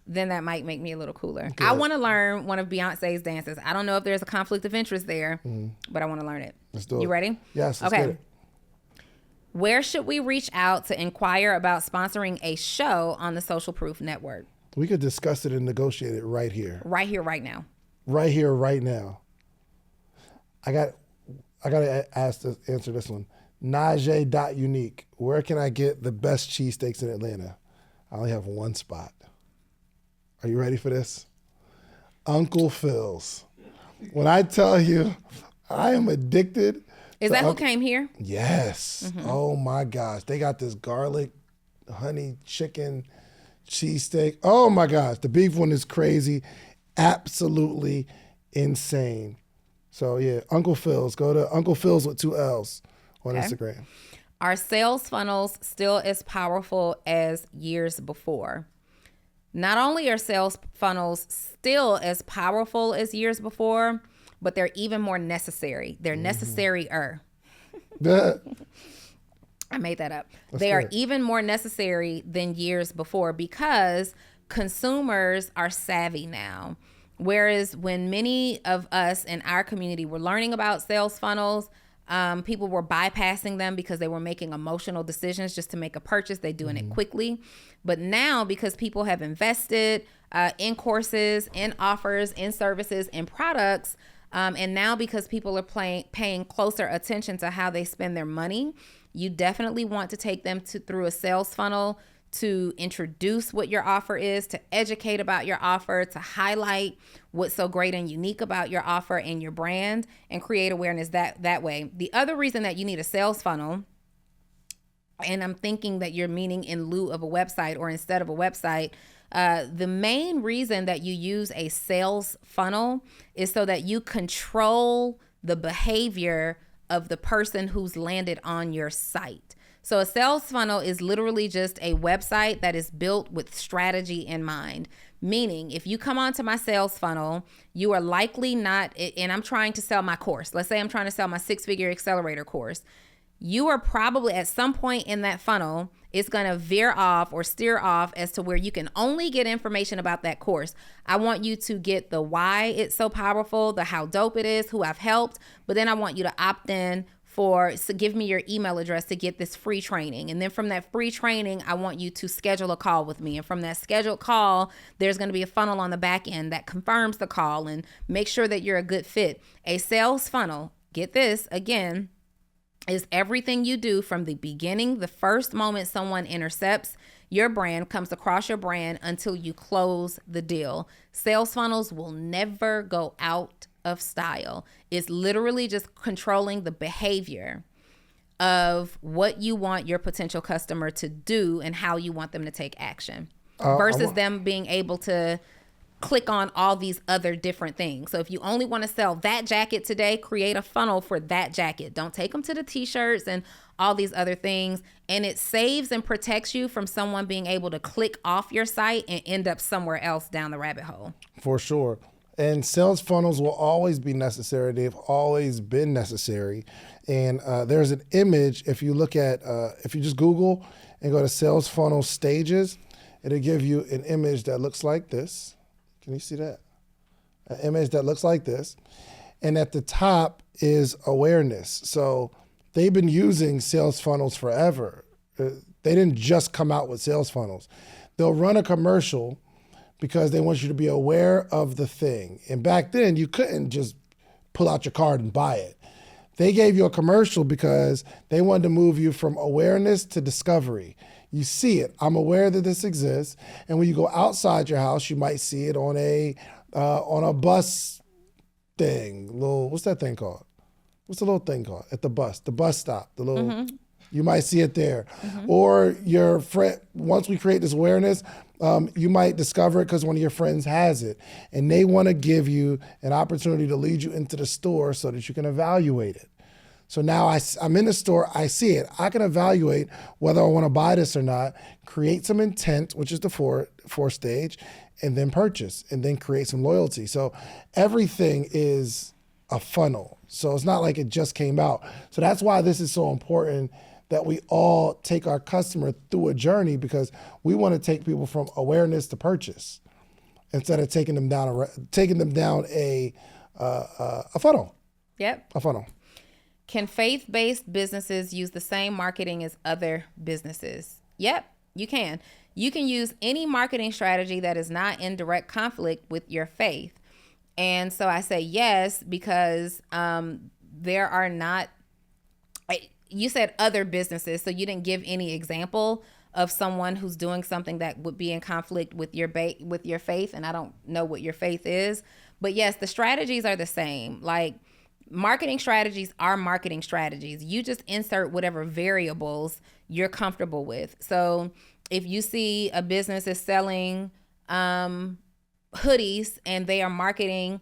S1: Then that might make me a little cooler.
S2: Good.
S1: I want to learn one of Beyonce's dances. I don't know if there's a conflict of interest there, but I want to learn it.
S2: Let's do it.
S1: You ready?
S2: Yes, let's
S1: okay.
S2: get it.
S1: Where should we reach out to inquire about sponsoring a show on the Social Proof Network?
S2: We could discuss it and negotiate it right here.
S1: Right here, right now.
S2: Right here, right now. I got to answer this one. Najee.unique. Where can I get the best cheesesteaks in Atlanta? I only have one spot. Are you ready for this? Uncle Phil's. When I tell you, I am addicted.
S1: Is that who came here?
S2: Yes. Mm-hmm. Oh my gosh. They got this garlic, honey, chicken, cheesesteak. Oh my gosh. The beef one is crazy. Absolutely insane. So yeah, Uncle Phil's. Go to Uncle Phil's with 2 L's on Instagram.
S1: Are sales funnels still as powerful as years before? Not only are sales funnels still as powerful as years before, but they're even more necessary. They're necessary-er. I made that up. They are even more necessary than years before because consumers are savvy now. Whereas when many of us in our community were learning about sales funnels, people were bypassing them because they were making emotional decisions just to make a purchase. They're doing it quickly. But now, because people have invested in courses, in offers, in services, in products, and now because people are paying closer attention to how they spend their money, you definitely want to take them through a sales funnel to introduce what your offer is, to educate about your offer, to highlight what's so great and unique about your offer and your brand, and create awareness that way. The other reason that you need a sales funnel, and I'm thinking that you're meaning in lieu of a website or instead of a website, the main reason that you use a sales funnel is so that you control the behavior of the person who's landed on your site. So a sales funnel is literally just a website that is built with strategy in mind. Meaning, if you come onto my sales funnel, you are likely not, and I'm trying to sell my course. Let's say I'm trying to sell my 6-figure accelerator course. You are probably at some point in that funnel, it's going to veer off or steer off as to where you can only get information about that course. I want you to get the why it's so powerful, the how dope it is, who I've helped, but then I want you to opt in so give me your email address to get this free training. And then from that free training, I want you to schedule a call with me. And from that scheduled call, there's going to be a funnel on the back end that confirms the call and make sure that you're a good fit. A sales funnel, get this again, is everything you do from the beginning, the first moment someone intercepts your brand, comes across your brand until you close the deal. Sales funnels will never go out of style. It's literally just controlling the behavior of what you want your potential customer to do and how you want them to take action
S2: Uh,
S1: versus them being able to click on all these other different things. So if you only want to sell that jacket today, create a funnel for that jacket. Don't take them to the t-shirts and all these other things. And it saves and protects you from someone being able to click off your site and end up somewhere else down the rabbit hole.
S2: For sure. And sales funnels will always be necessary. They've always been necessary. And there's an image, if you look at, if you just Google and go to sales funnel stages, it'll give you an image that looks like this. Can you see that? An image that looks like this. And at the top is awareness. So they've been using sales funnels forever. They didn't just come out with sales funnels. They'll run a commercial because they want you to be aware of the thing. And back then, you couldn't just pull out your card and buy it. They gave you a commercial because they wanted to move you from awareness to discovery. You see it. I'm aware that this exists. And when you go outside your house, you might see it on a bus thing. What's that thing called? What's the little thing called at the bus stop? The little, you might see it there. Or your friend, once we create this awareness, you might discover it because one of your friends has it. And they want to give you an opportunity to lead you into the store so that you can evaluate it. So now I'm in the store, I see it. I can evaluate whether I want to buy this or not, create some intent, which is the fourth stage, and then purchase, and then create some loyalty. So everything is a funnel. So it's not like it just came out. So that's why this is so important that we all take our customer through a journey, because we want to take people from awareness to purchase instead of taking them down a funnel.
S1: Yep.
S2: A funnel.
S1: Can faith-based businesses use the same marketing as other businesses? Yep, you can. You can use any marketing strategy that is not in direct conflict with your faith. And so I say yes, because there are not, you said other businesses, so you didn't give any example of someone who's doing something that would be in conflict with your faith, and I don't know what your faith is. But yes, the strategies are the same. Like, marketing strategies are marketing strategies. You just insert whatever variables you're comfortable with. So if you see a business is selling hoodies and they are marketing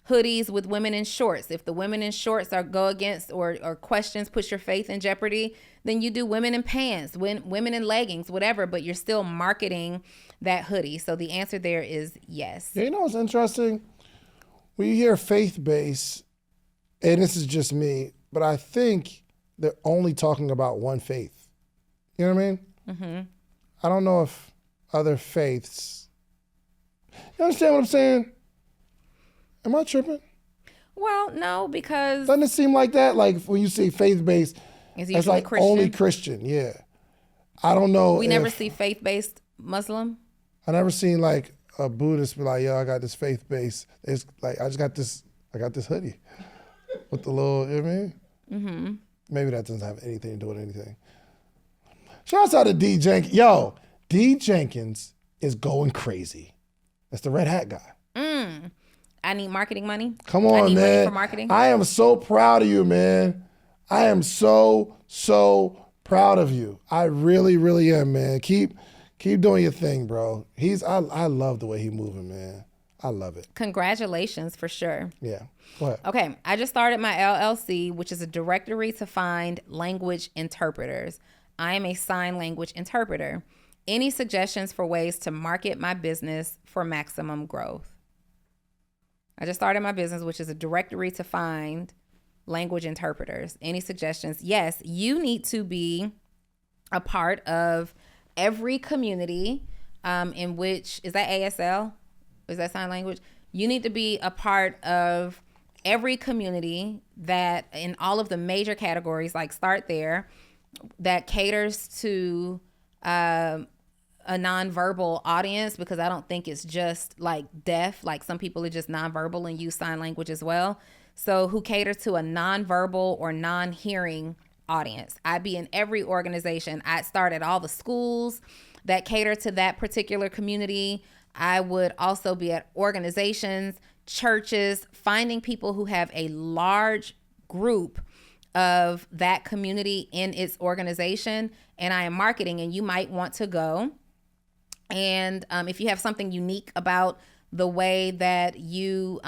S1: hoodies with women in shorts, if the women in shorts go against or questions push your faith in jeopardy, then you do women in pants, women in leggings, whatever, but you're still marketing that hoodie. So the answer there is yes.
S2: Yeah, you know what's interesting? When you hear faith-based, and this is just me, but I think they're only talking about one faith. You know what I mean?
S1: Mm-hmm.
S2: I don't know if other faiths. You understand what I'm saying? Am I tripping?
S1: Well, no, because
S2: Doesn't it seem like that? Like when you say faith-based,
S1: it's
S2: it's
S1: usually
S2: like
S1: Christian.
S2: only Christian. Yeah. I don't know.
S1: We never see faith-based Muslim.
S2: I never seen like a Buddhist be like, yo, I got this faith-based. It's like, I got this hoodie. With the little, you know what I mean?
S1: Mm-hmm.
S2: Maybe that doesn't have anything to do with anything. Shouts out to D Jenkins. Yo, D Jenkins is going crazy. That's the red hat guy.
S1: I need marketing money.
S2: Come
S1: I
S2: on,
S1: need
S2: man.
S1: money for marketing.
S2: I am so proud of you, man. I am so proud of you. I really, really am, man. Keep doing your thing, bro. I love the way he's moving, man. I love it.
S1: Congratulations, for sure.
S2: Yeah. Go ahead.
S1: Okay, I just started my LLC, which is a directory to find language interpreters. I am a sign language interpreter. Any suggestions for ways to market my business for maximum growth? I just started my business, which is a directory to find language interpreters. Any suggestions? Yes, you need to be a part of every community in which, is that ASL? Is that sign language? You need to be a part of every community that in all of the major categories, like start there, that caters to a nonverbal audience, because I don't think it's just like deaf. Like some people are just nonverbal and use sign language as well. So who cater to a nonverbal or non-hearing audience. I'd be in every organization. I'd start at all the schools that cater to that particular community. I would also be at organizations, churches, finding people who have a large group of that community in its organization, and I am marketing, and you might want to go. And if you have something unique about the way that you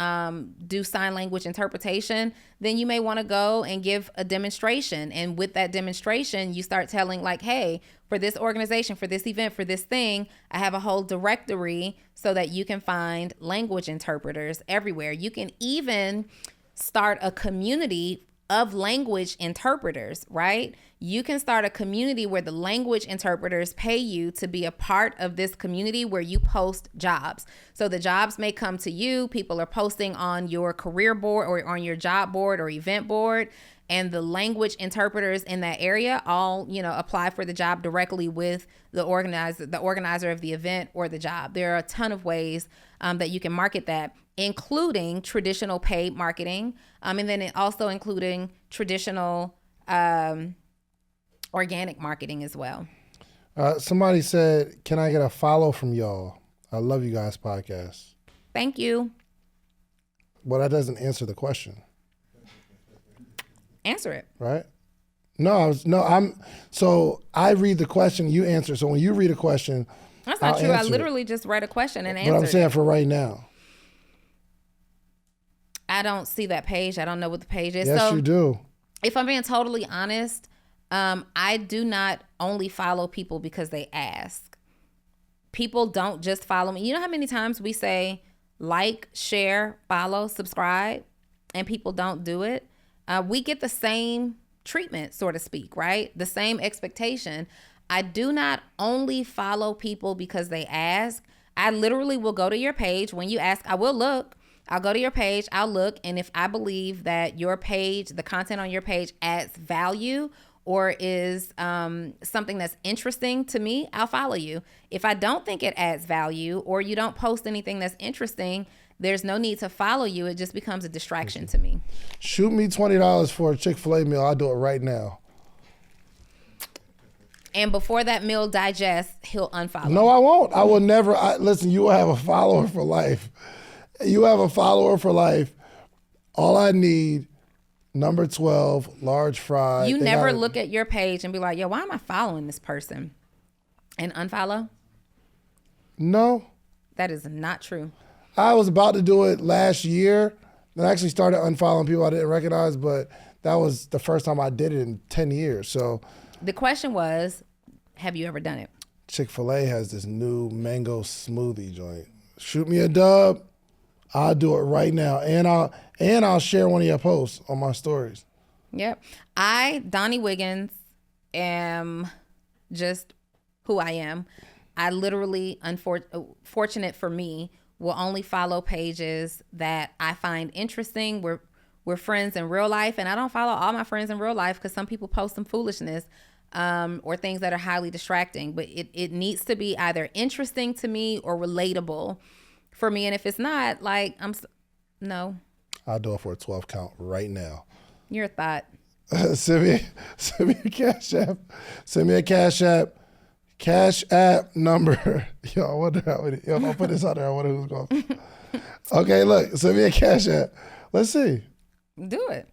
S1: do sign language interpretation, then you may want to go and give a demonstration. And with that demonstration, you start telling like, hey, for this organization, for this event, for this thing, I have a whole directory so that you can find language interpreters everywhere. You can even start a community of language interpreters, right? You can start a community where the language interpreters pay you to be a part of this community where you post jobs. So the jobs may come to you. People are posting on your career board or on your job board or event board, and the language interpreters in that area all, apply for the job directly with the organizer of the event or the job. There are a ton of ways that you can market that, including traditional paid marketing, and then it also including traditional organic marketing as well.
S2: Somebody said, can I get a follow from y'all? I love you guys' podcast.
S1: Thank you.
S2: Well, that doesn't answer the question.
S1: Answer it.
S2: Right? So I read the question, you answer. So when you read a question,
S1: that's not
S2: I'll
S1: true. I
S2: answer
S1: literally just read a question and answered.
S2: But I'm saying for right now.
S1: I don't see that page. I don't know what the page is.
S2: Yes,
S1: so
S2: you do.
S1: If I'm being totally honest, I do not only follow people because they ask. People don't just follow me. You know how many times we say like, share, follow, subscribe, and people don't do it? We get the same treatment, so to speak, right? The same expectation. I do not only follow people because they ask. I literally will go to your page. When you ask, I will look. I'll go to your page, I'll look, and if I believe that your page, the content on your page adds value or is something that's interesting to me, I'll follow you. If I don't think it adds value or you don't post anything that's interesting, there's no need to follow you. It just becomes a distraction to me.
S2: Shoot me $20 for a Chick-fil-A meal. I'll do it right now.
S1: And before that meal digests, he'll unfollow.
S2: No, I won't. I will never. Listen, you will have a follower for life. You have a follower for life. All I need, number 12, large fry.
S1: You never look at your page and be like, yo, why am I following this person? And unfollow?
S2: No.
S1: That is not true.
S2: I was about to do it last year. And I actually started unfollowing people I didn't recognize, but that was the first time I did it in 10 years. So
S1: the question was, have you ever done it?
S2: Chick-fil-A has this new mango smoothie joint. Shoot me a dub. I'll do it right now. And I'll share one of your posts on my stories.
S1: Yep. I, Donni Wiggins, am just who I am. I literally, fortunate for me, will only follow pages that I find interesting. We're friends in real life, and I don't follow all my friends in real life because some people post some foolishness or things that are highly distracting. But it needs to be either interesting to me or relatable for me. And if it's not, like, no.
S2: I'll do it for a 12 count right now.
S1: You're a thought.
S2: Send me a Cash App. Send me a Cash App. Cash App number. Yo, I wonder if I put this out there, I wonder who's going. Okay, look, send me a Cash App. Let's see.
S1: Do it.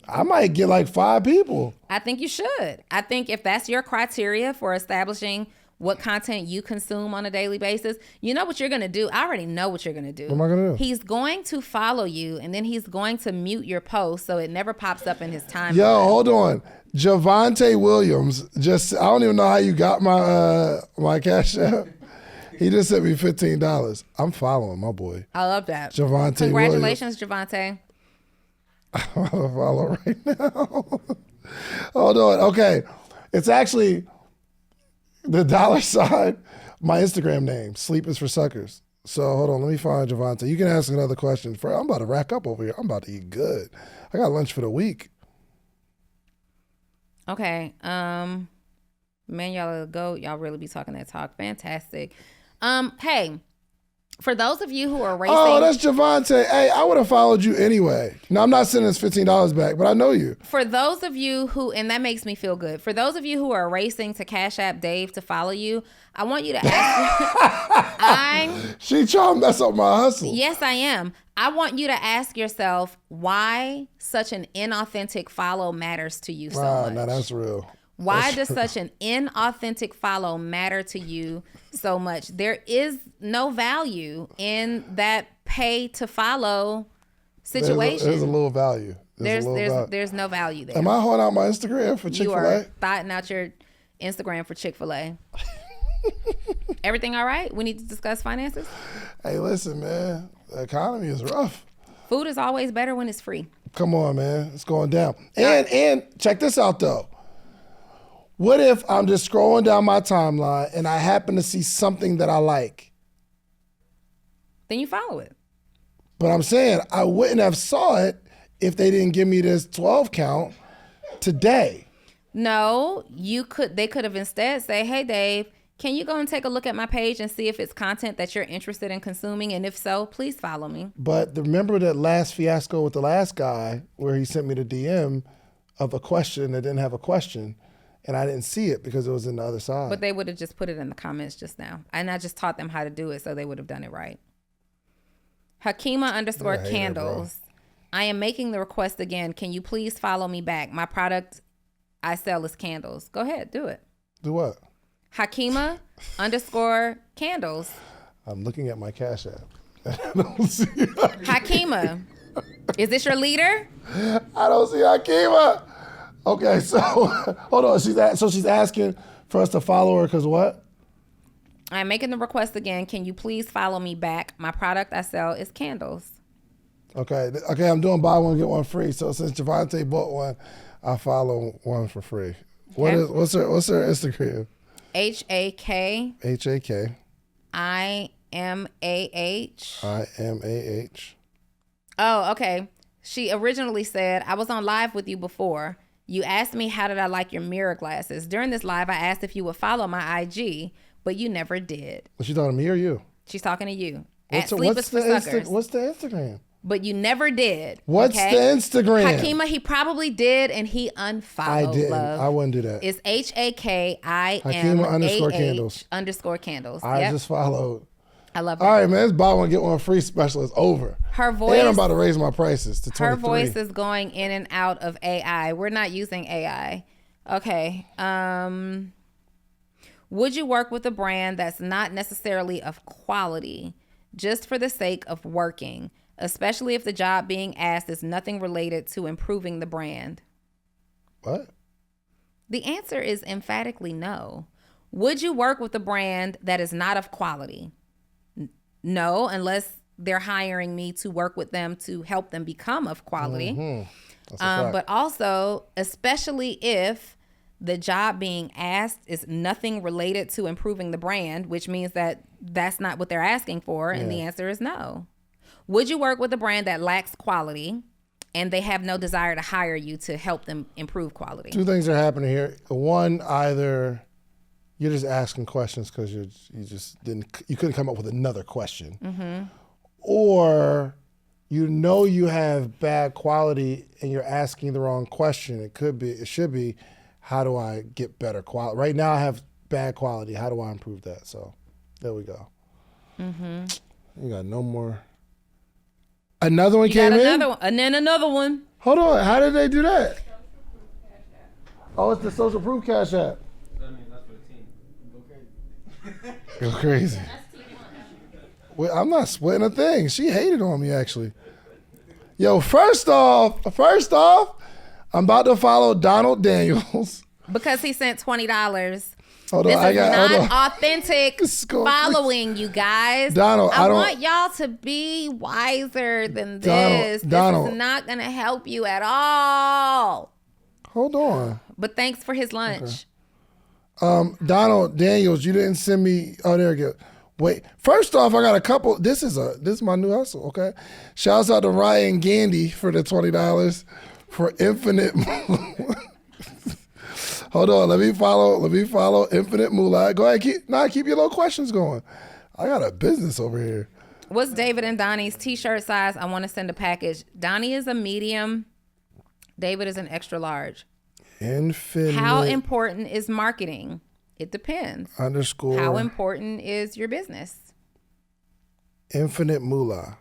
S2: I might get like 5 people.
S1: I think you should. I think if that's your criteria for establishing what content you consume on a daily basis, you know what you're going to do. I already know what you're going to do.
S2: What am I going to do?
S1: He's going to follow you, and then he's going to mute your post so it never pops up in his timeline.
S2: Yo, hold on. Javante Williams, I don't even know how you got my Cash App. He just sent me $15. I'm following my boy.
S1: I love that.
S2: Javante
S1: Congratulations, Javante.
S2: I'm going to follow right now. Hold on. Okay. It's actually the $, my Instagram name. Sleep is for suckers. So hold on. Let me find Javante. You can ask another question. I'm about to rack up over here. I'm about to eat good. I got lunch for the week.
S1: Okay. Man, y'all go. Y'all really be talking that talk. Fantastic. Hey, For those of you who are racing,
S2: Oh, that's Javante. Hey, I would have followed you anyway. No, I'm not sending this $15 back, but I know you.
S1: for those of you who, and that makes me feel good. For those of you who are racing to Cash App Dave to follow you, I want you to ask.
S2: She trying to mess up my hustle.
S1: Yes, I am. I want you to ask yourself why such an inauthentic follow matters to you so
S2: Wow,
S1: much.
S2: now that's real.
S1: Why does such an inauthentic follow matter to you so much? There is no value in that pay to follow situation.
S2: There's a little value.
S1: There's
S2: a little value.
S1: there's no value there.
S2: Am I holding out my Instagram for
S1: You
S2: Chick-fil-A?
S1: are thotting out your Instagram for Chick-fil-A. Everything all right? We need to discuss finances?
S2: Hey, listen, man. The economy is rough.
S1: Food is always better when it's free.
S2: Come on, man. It's going down. And check this out, though. What if I'm just scrolling down my timeline and I happen to see something that I like?
S1: Then you follow it.
S2: But I'm saying I wouldn't have saw it if they didn't give me this 12 count today.
S1: No, they could have instead say, hey, Dave, can you go and take a look at my page and see if it's content that you're interested in consuming? And if so, please follow me.
S2: But remember that last fiasco with the last guy where he sent me the DM of a question that didn't have a question, and I didn't see it because it was in the other side.
S1: But they would have just put it in the comments just now. And I just taught them how to do it, so they would have done it right. Hakima _ candles. I am making the request again. Can you please follow me back? My product I sell is candles. Go ahead, do it.
S2: Do what?
S1: Hakima _ candles.
S2: I'm looking at my Cash App. I don't see
S1: Hakima, is this your leader?
S2: I don't see Hakima. Okay, so hold on. She's asking for us to follow her because what?
S1: I'm making the request again. Can you please follow me back? My product I sell is candles.
S2: Okay. I'm doing buy one get one free. So since Javante bought one, I follow one for free. What's her Instagram?
S1: HAK
S2: HAK
S1: IMAH.
S2: IMAH.
S1: Oh, okay. She originally said, I was on live with you before. You asked me how did I like your mirror glasses. During this live, I asked if you would follow my IG, but you never did.
S2: Was she talking to me or you?
S1: She's talking to you.
S2: What's the Instagram?
S1: But you never did.
S2: What's
S1: okay?
S2: the Instagram?
S1: Hakima, he probably did, and he unfollowed.
S2: I didn't.
S1: Love.
S2: I wouldn't do that.
S1: It's HAKIMAH
S2: Hakima _candles.
S1: _candles.
S2: I
S1: Yep.
S2: just followed.
S1: I love it.
S2: All right, man. This buy one get one free special is over.
S1: Her voice.
S2: And I'm about to raise my prices to 23.
S1: Her voice is going in and out of AI. We're not using AI. Okay. Would you work with a brand that's not necessarily of quality just for the sake of working, especially if the job being asked is nothing related to improving the brand?
S2: What?
S1: The answer is emphatically no. Would you work with a brand that is not of quality? No, unless they're hiring me to work with them to help them become of quality.
S2: Mm-hmm. That's a fact.
S1: But also, especially if the job being asked is nothing related to improving the brand, which means that that's not what they're asking for. And the answer is no. Would you work with a brand that lacks quality and they have no desire to hire you to help them improve quality?
S2: Two things are happening here. One, either you're just asking questions because you couldn't come up with another question, or you have bad quality and you're asking the wrong question. It should be, how do I get better quality? Right now I have bad quality. How do I improve that? So there we go. You got no more. Another one came in?
S1: Another one, and then another one.
S2: Hold on. How did they do that? Oh, it's the social proof Cash App.
S4: I mean, that's for the team.
S2: Go crazy. Well, I'm not splitting a thing. She hated on me, actually. Yo, first off, I'm about to follow Donald Daniels.
S1: Because he sent $20.
S2: Hold on,
S1: This is not
S2: hold on.
S1: authentic
S2: This is going
S1: following, you guys.
S2: Donald,
S1: I want y'all to be wiser than this.
S2: Donald.
S1: This is not going to help you at all.
S2: Hold on.
S1: But thanks for his lunch.
S2: Donald Daniels, you didn't send me. Oh, there we go. Wait. First off, I got a couple. This is my new hustle. Okay. Shouts out to Ryan Gandy for the $20 for Infinite. Hold on. Let me follow Infinite Moolah. Go ahead. Keep your little questions going. I got a business over here.
S1: What's David and Donnie's t-shirt size? I want to send a package. Donnie is a medium. David is an extra large.
S2: Infinite.
S1: How important is marketing? It depends.
S2: _
S1: How important is your business?
S2: Infinite moolah.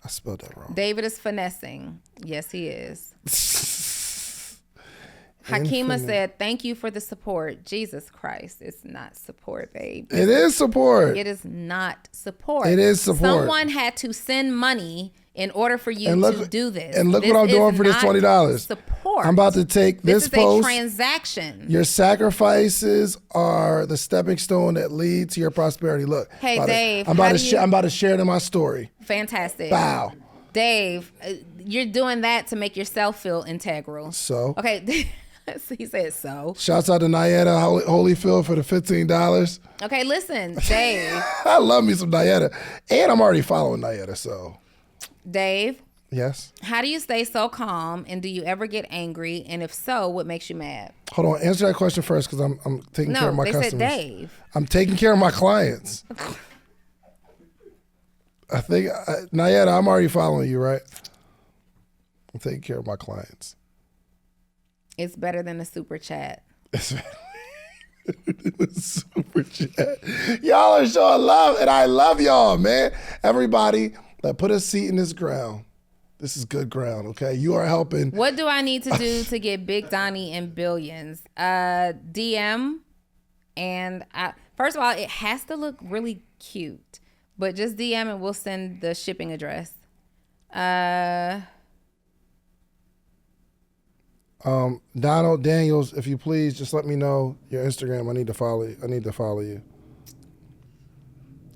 S2: I spelled that wrong.
S1: David is finessing. Yes, he is. Hakima said, thank you for the support. Jesus Christ, it's not support, babe.
S2: It is support.
S1: It is not support.
S2: It is support.
S1: Someone had to send money in order for you to do this.
S2: And look
S1: This
S2: what I'm doing
S1: is
S2: for this
S1: not
S2: $20.
S1: Support.
S2: I'm about to take this
S1: is
S2: post.
S1: a transaction.
S2: Your sacrifices are the stepping stone that lead to your prosperity. Look.
S1: Hey, Dave.
S2: I'm about to share it in my story.
S1: Fantastic.
S2: Bow.
S1: Dave, you're doing that to make yourself feel integral.
S2: So.
S1: Okay. He said so.
S2: Shouts out to Nyetta Holyfield for the $15.
S1: Okay, listen, Dave.
S2: I love me some Nyetta. And I'm already following Nyetta, so.
S1: Dave.
S2: Yes?
S1: How do you stay so calm, and do you ever get angry? And if so, what makes you mad?
S2: Hold on, answer that question first, because I'm taking care of my customers.
S1: No, they said Dave.
S2: I'm taking care of my clients. I think, Nyetta, I'm already following you, right? I'm taking care of my clients.
S1: It's better than a super chat.
S2: Super chat. Y'all are showing love, and I love y'all, man. Everybody, put a seat in this ground. This is good ground, okay? You are helping.
S1: What do I need to do to get Big Donnie in billions? DM, and first of all, it has to look really cute, but just DM and we'll send the shipping address.
S2: Donald Daniels, if you please, just let me know your Instagram. I need to follow you.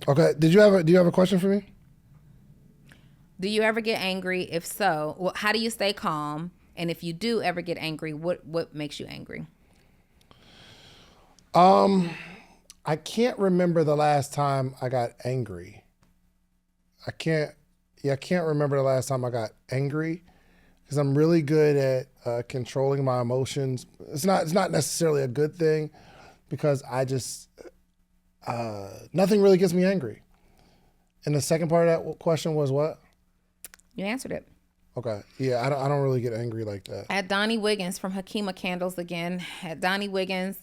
S2: Okay. Do you have a question for me?
S1: Do you ever get angry? If so, how do you stay calm? And if you do ever get angry, what makes you angry?
S2: I can't remember the last time I got angry. I can't remember the last time I got angry, because I'm really good at controlling my emotions. It's not necessarily a good thing, because I just nothing really gets me angry. And the second part of that question was what?
S1: You answered it.
S2: Okay. Yeah, I don't really get angry like that.
S1: At Donnie Wiggins from Hakima Candles again. At Donnie Wiggins,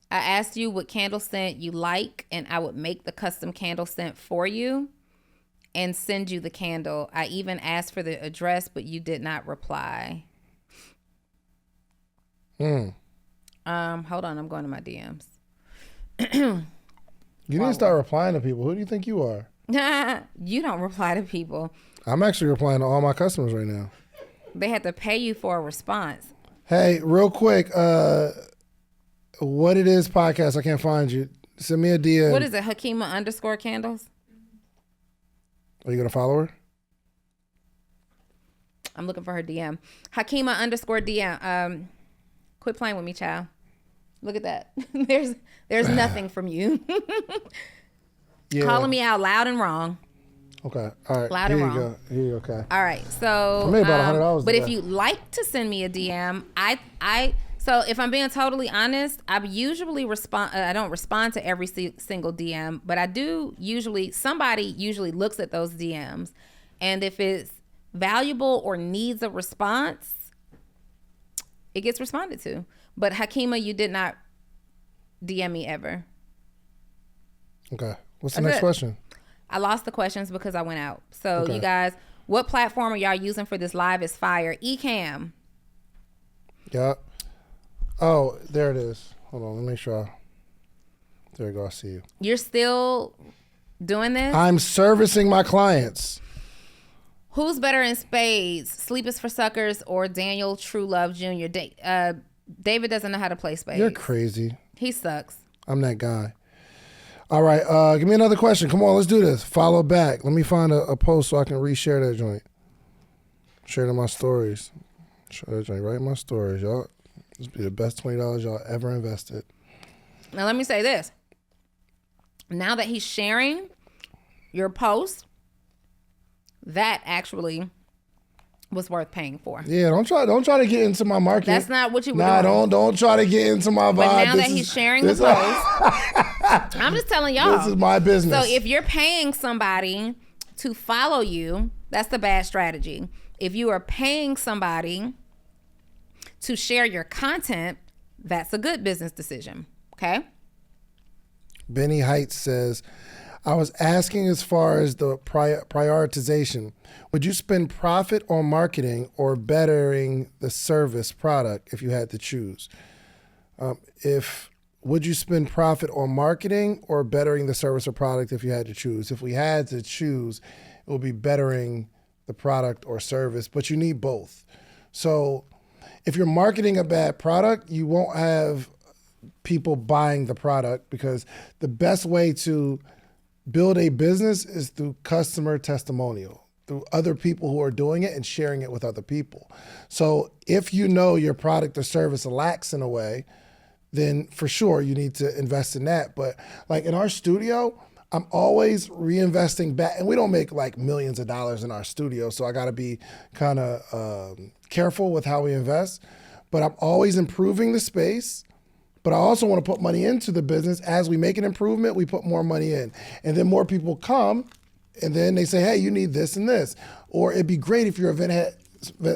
S1: I asked you what candle scent you like, and I would make the custom candle scent for you and send you the candle. I even asked for the address, but you did not reply. Hold on, I'm going to my DMs.
S2: You need to start replying to people. Who do you think you are?
S1: You don't reply to people.
S2: I'm actually replying to all my customers right now.
S1: They had to pay you for a response.
S2: Hey, real quick, What It Is podcast. I can't find you. Send me a DM.
S1: What is it? Hakima _ candles?
S2: Are you going to follow her?
S1: I'm looking for her DM. Hakima _ DM. Quit playing with me, child. Look at that. There's nothing from you.
S2: Yeah.
S1: Calling me out loud and wrong.
S2: Okay. All right.
S1: Loud
S2: Here
S1: and
S2: you
S1: wrong.
S2: go. Here you go. Okay.
S1: All right. So
S2: I made about $100
S1: but if
S2: today.
S1: you like to send me a DM, so if I'm being totally honest, I usually respond. I don't respond to every single DM, but I do usually. Somebody usually looks at those DMs, and if it's valuable or needs a response, it gets responded to. But Hakima, you did not DM me ever.
S2: Okay. What's the next question?
S1: I lost the questions because I went out. So
S2: Okay.
S1: you guys, what platform are y'all using for this live? Is fire. Ecamm.
S2: Yeah. Oh, there it is. Hold on. Let me make sure. There you go. I see you.
S1: You're still doing this?
S2: I'm servicing my clients.
S1: Who's better in spades? Sleep is for Suckers or Daniel True Love Jr.? David doesn't know how to play spades.
S2: You're crazy.
S1: He sucks.
S2: I'm that guy. All right. Give me another question. Come on. Let's do this. Follow back. Let me find a post so I can reshare that joint. Share it in my stories. Share that joint right in my stories, y'all. This will be the best $20 y'all ever invested.
S1: Now let me say this. Now that he's sharing your post, that actually was worth paying for.
S2: Yeah, don't try to get into my market.
S1: That's not what you were
S2: Nah,
S1: doing.
S2: don't try to get into my vibe.
S1: But now that he's sharing the post, I'm just telling y'all.
S2: This is my business.
S1: So if you're paying somebody to follow you, that's the bad strategy. If you are paying somebody to share your content, that's a good business decision. Okay.
S2: Benny Heights says, I was asking as far as the prioritization. Would you spend profit on marketing or bettering the service product if you had to choose? Would you spend profit on marketing or bettering the service or product if you had to choose? If we had to choose, it would be bettering the product or service, but you need both. So if you're marketing a bad product, you won't have people buying the product, because the best way to build a business is through customer testimonial, through other people who are doing it and sharing it with other people. So if you know your product or service lacks in a way, then for sure you need to invest in that. But like in our studio, I'm always reinvesting back, and we don't make like millions of dollars in our studio, so I got to be kind of careful with how we invest. But I'm always improving the space. But I also want to put money into the business. As we make an improvement, we put more money in. And then more people come, and then they say, hey, you need this and this. Or it'd be great if your event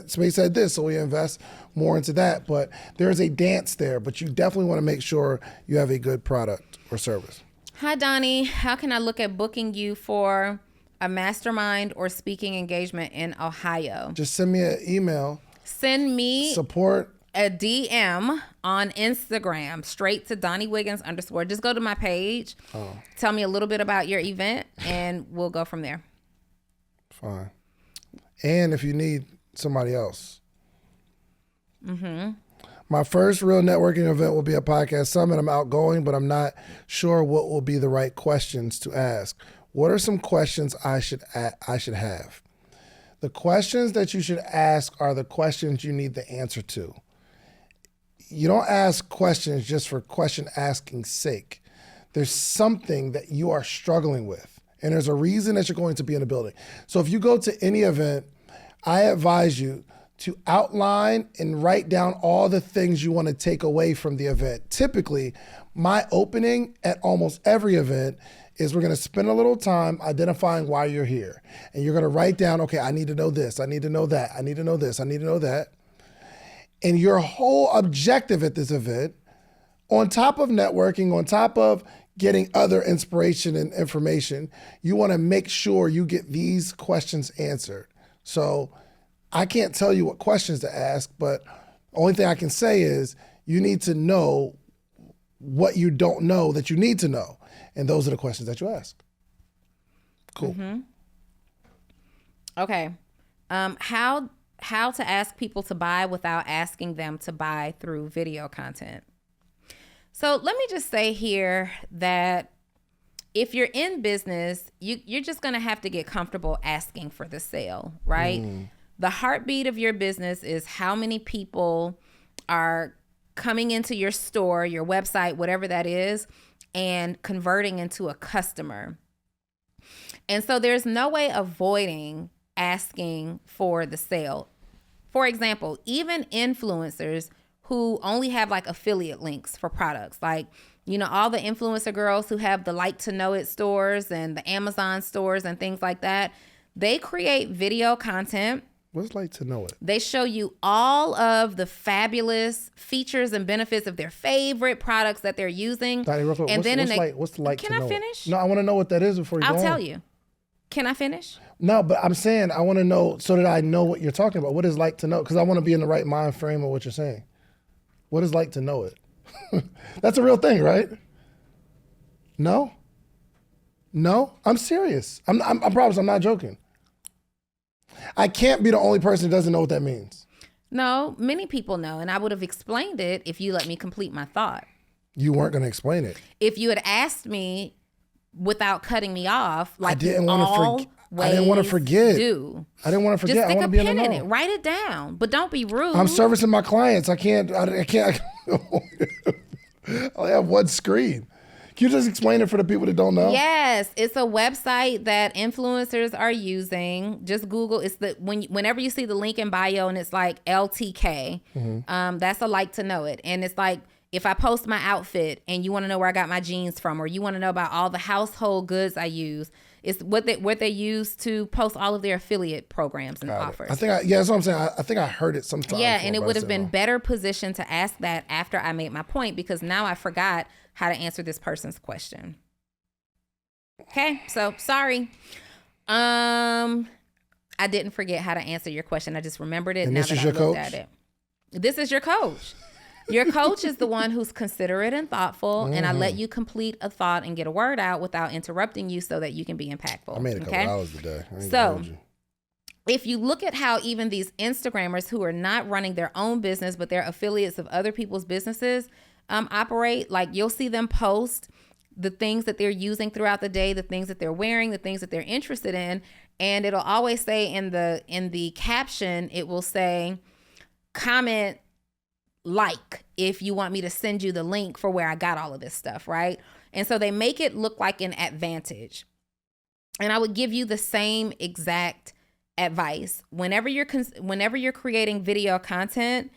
S2: space had this, so we invest more into that. But there's a dance there, but you definitely want to make sure you have a good product or service.
S1: Hi, Donni. How can I look at booking you for a mastermind or speaking engagement in Ohio?
S2: Just send me an email.
S1: Send me
S2: support
S1: a DM on Instagram, straight to Donni Wiggins _ Just go to my page. Tell me a little bit about your event, and we'll go from there.
S2: Fine. And if you need somebody else. My first real networking event will be a podcast summit. I'm outgoing, but I'm not sure what will be the right questions to ask. What are some questions I should have? The questions that you should ask are the questions you need the answer to. You don't ask questions just for question asking's sake. There's something that you are struggling with, and there's a reason that you're going to be in a building. So if you go to any event, I advise you to outline and write down all the things you want to take away from the event. Typically, my opening at almost every event is we're going to spend a little time identifying why you're here. And you're going to write down, okay, I need to know this, I need to know that, I need to know this, I need to know that. And your whole objective at this event, on top of networking, on top of getting other inspiration and information, you want to make sure you get these questions answered. So I can't tell you what questions to ask, but the only thing I can say is you need to know what you don't know that you need to know. And those are the questions that you ask. Cool.
S1: Okay. How to ask people to buy without asking them to buy through video content. So let me just say here that if you're in business, you're just going to have to get comfortable asking for the sale, right? The heartbeat of your business is how many people are coming into your store, your website, whatever that is, and converting into a customer. And so there's no way avoiding asking for the sale. For example, even influencers who only have like affiliate links for products, like, you know, all the influencer girls who have the Like to Know It stores and the Amazon stores and things like that, they create video content.
S2: What's Like to Know It?
S1: They show you all of the fabulous features and benefits of their favorite products that they're using.
S2: Donnie, real quick,
S1: and
S2: what's the Like to Know It?
S1: Can I finish?
S2: No, I want to know what that is before you go on.
S1: I'll tell you. Can I finish?
S2: No, but I'm saying I want to know so that I know what you're talking about. What is Like to Know? Because I want to be in the right mind frame of what you're saying. What is Like to Know It? That's a real thing, right? No? No? I'm serious. I promise I'm not joking. I can't be the only person who doesn't know what that means.
S1: No, many people know, and I would have explained it if you let me complete my thought.
S2: You weren't going to explain it.
S1: If you had asked me without cutting me off, like
S2: I didn't want to forget. I didn't want to forget.
S1: Just stick
S2: I
S1: a pen in it. Write it down, but don't be rude.
S2: I'm servicing my clients. I can't. I only have one screen. Can you just explain it for the people that don't know?
S1: Yes, it's a website that influencers are using. Just Google. It's whenever you see the link in bio and it's like LTK, that's a Like to Know It, and it's like if I post my outfit and you want to know where I got my jeans from, or you want to know about all the household goods I use, it's what they use to post all of their affiliate programs and offers.
S2: I think that's what I'm saying. I think I heard it sometime.
S1: Yeah, and it would have been better positioned to ask that after I made my point, because now I forgot how to answer this person's question. Okay, so sorry. I didn't forget how to answer your question. I just remembered it
S2: And
S1: now
S2: this
S1: that
S2: is
S1: I
S2: your
S1: looked
S2: coach?
S1: at it. This is your coach. Your coach is the one who's considerate and thoughtful, and I let you complete a thought and get a word out without interrupting you so that you can be impactful.
S2: I made a couple hours today.
S1: So if you look at how even these Instagrammers who are not running their own business, but they're affiliates of other people's businesses, operate, like you'll see them post the things that they're using throughout the day, the things that they're wearing, the things that they're interested in. And it'll always say in the caption, it will say, comment like if you want me to send you the link for where I got all of this stuff, right? And so they make it look like an advantage. And I would give you the same exact advice. Whenever you're creating video content,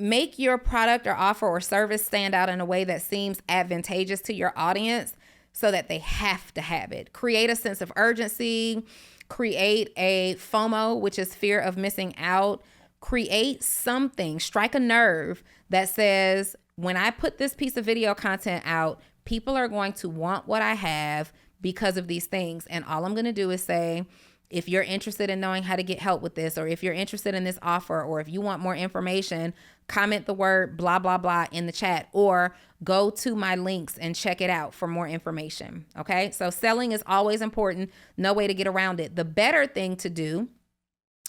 S1: make your product or offer or service stand out in a way that seems advantageous to your audience so that they have to have it. Create a sense of urgency, create a FOMO, which is fear of missing out. Create something, strike a nerve that says, when I put this piece of video content out, people are going to want what I have because of these things. And all I'm going to do is say, if you're interested in knowing how to get help with this, or if you're interested in this offer, or if you want more information, comment the word blah, blah, blah in the chat, or go to my links and check it out for more information. Okay. So selling is always important. No way to get around it. The better thing to do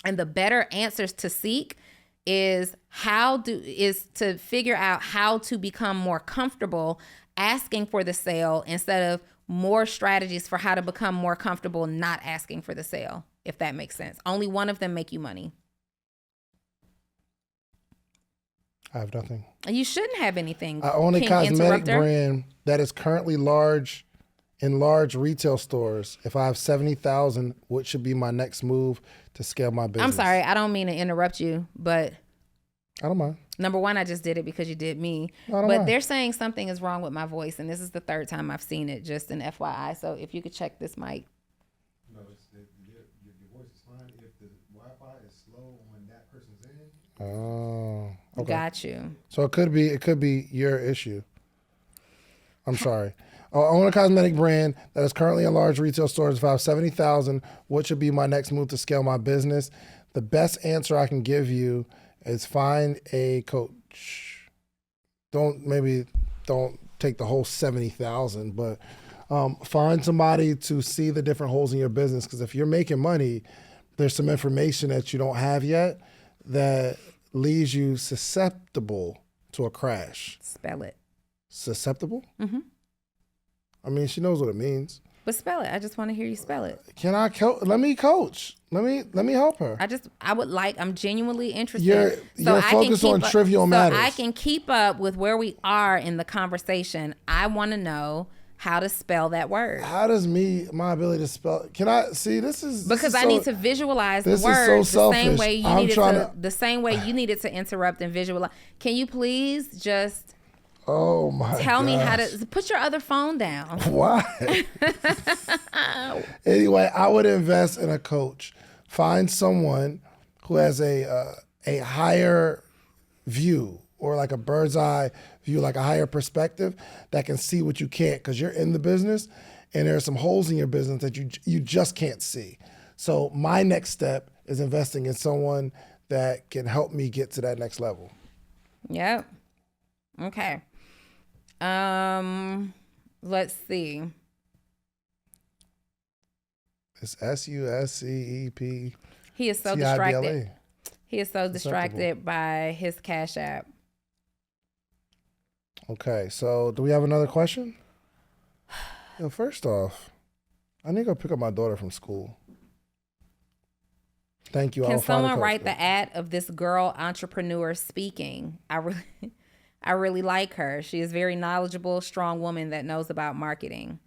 S1: and the better answers to seek is to figure out how to become more comfortable asking for the sale instead of more strategies for how to become more comfortable not asking for the sale, if that makes sense. Only one of them make you money.
S2: I have nothing.
S1: You shouldn't have anything.
S2: I own a
S1: King
S2: cosmetic
S1: Interrupter.
S2: brand that is currently in large retail stores. If I have 70,000, what should be my next move to scale my business?
S1: I'm sorry, I don't mean to interrupt you, but
S2: I don't mind.
S1: number one, I just did it because you did me.
S2: I don't
S1: But
S2: mind.
S1: they're saying something is wrong with my voice, and this is the third time I've seen it, just an FYI. So if you could check this mic.
S4: No, your voice is fine if the Wi-Fi is slow when that person's in.
S2: Oh, okay.
S1: Got you.
S2: So it could be your issue. I'm sorry. I own a cosmetic brand that is currently in large retail stores. If I have 70,000, what should be my next move to scale my business? The best answer I can give you is find a coach. Don't take the whole 70,000, but find somebody to see the different holes in your business. Because if you're making money, there's some information that you don't have yet that leaves you susceptible to a crash.
S1: Spell it.
S2: Susceptible? Mm-hmm. I mean, she knows what it means.
S1: But spell it. I just want to hear you spell it.
S2: Can I let me coach? Let me help her.
S1: I'm genuinely interested.
S2: You're focused on trivial matters.
S1: So I can keep up with where we are in the conversation. I want to know how to spell that word.
S2: How does my ability to spell? Can I see?
S1: Because I need to visualize the
S2: this is
S1: word
S2: so
S1: the same
S2: selfish.
S1: way the same way you needed to interrupt and visualize. Can you please just
S2: oh my
S1: tell me how
S2: gosh.
S1: to put your other phone down?
S2: Why? Anyway, I would invest in a coach. Find someone who has a higher view, or like a bird's eye view, like a higher perspective that can see what you can't, because you're in the business and there are some holes in your business that you just can't see. So my next step is investing in someone that can help me get to that next level.
S1: Yep. Okay. Let's see.
S2: It's SUSCEP.
S1: He is so distracted. He is so distracted by his Cash App.
S2: Okay, so do we have another question? Yo, first off, I need to go pick up my daughter from school. Thank you.
S1: Can someone write the ad of this girl entrepreneur speaking? I really like her. She is very knowledgeable, strong woman that knows about marketing.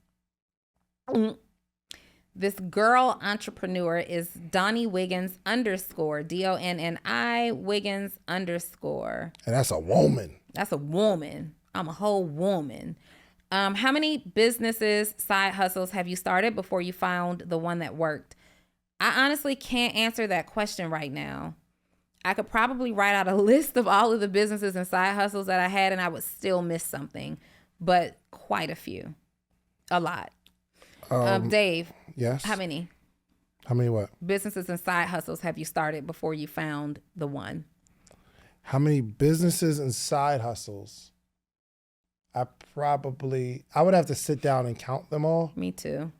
S1: This girl entrepreneur is Donni Wiggins _ Donni Wiggins _.
S2: And that's a woman.
S1: That's a woman. I'm a whole woman. How many businesses, side hustles have you started before you found the one that worked? I honestly can't answer that question right now. I could probably write out a list of all of the businesses and side hustles that I had, and I would still miss something, but quite a few. A lot. Dave.
S2: Yes.
S1: How many?
S2: How many what?
S1: Businesses and side hustles have you started before you found the one?
S2: How many businesses and side hustles? I would have to sit down and count them all.
S1: Me too.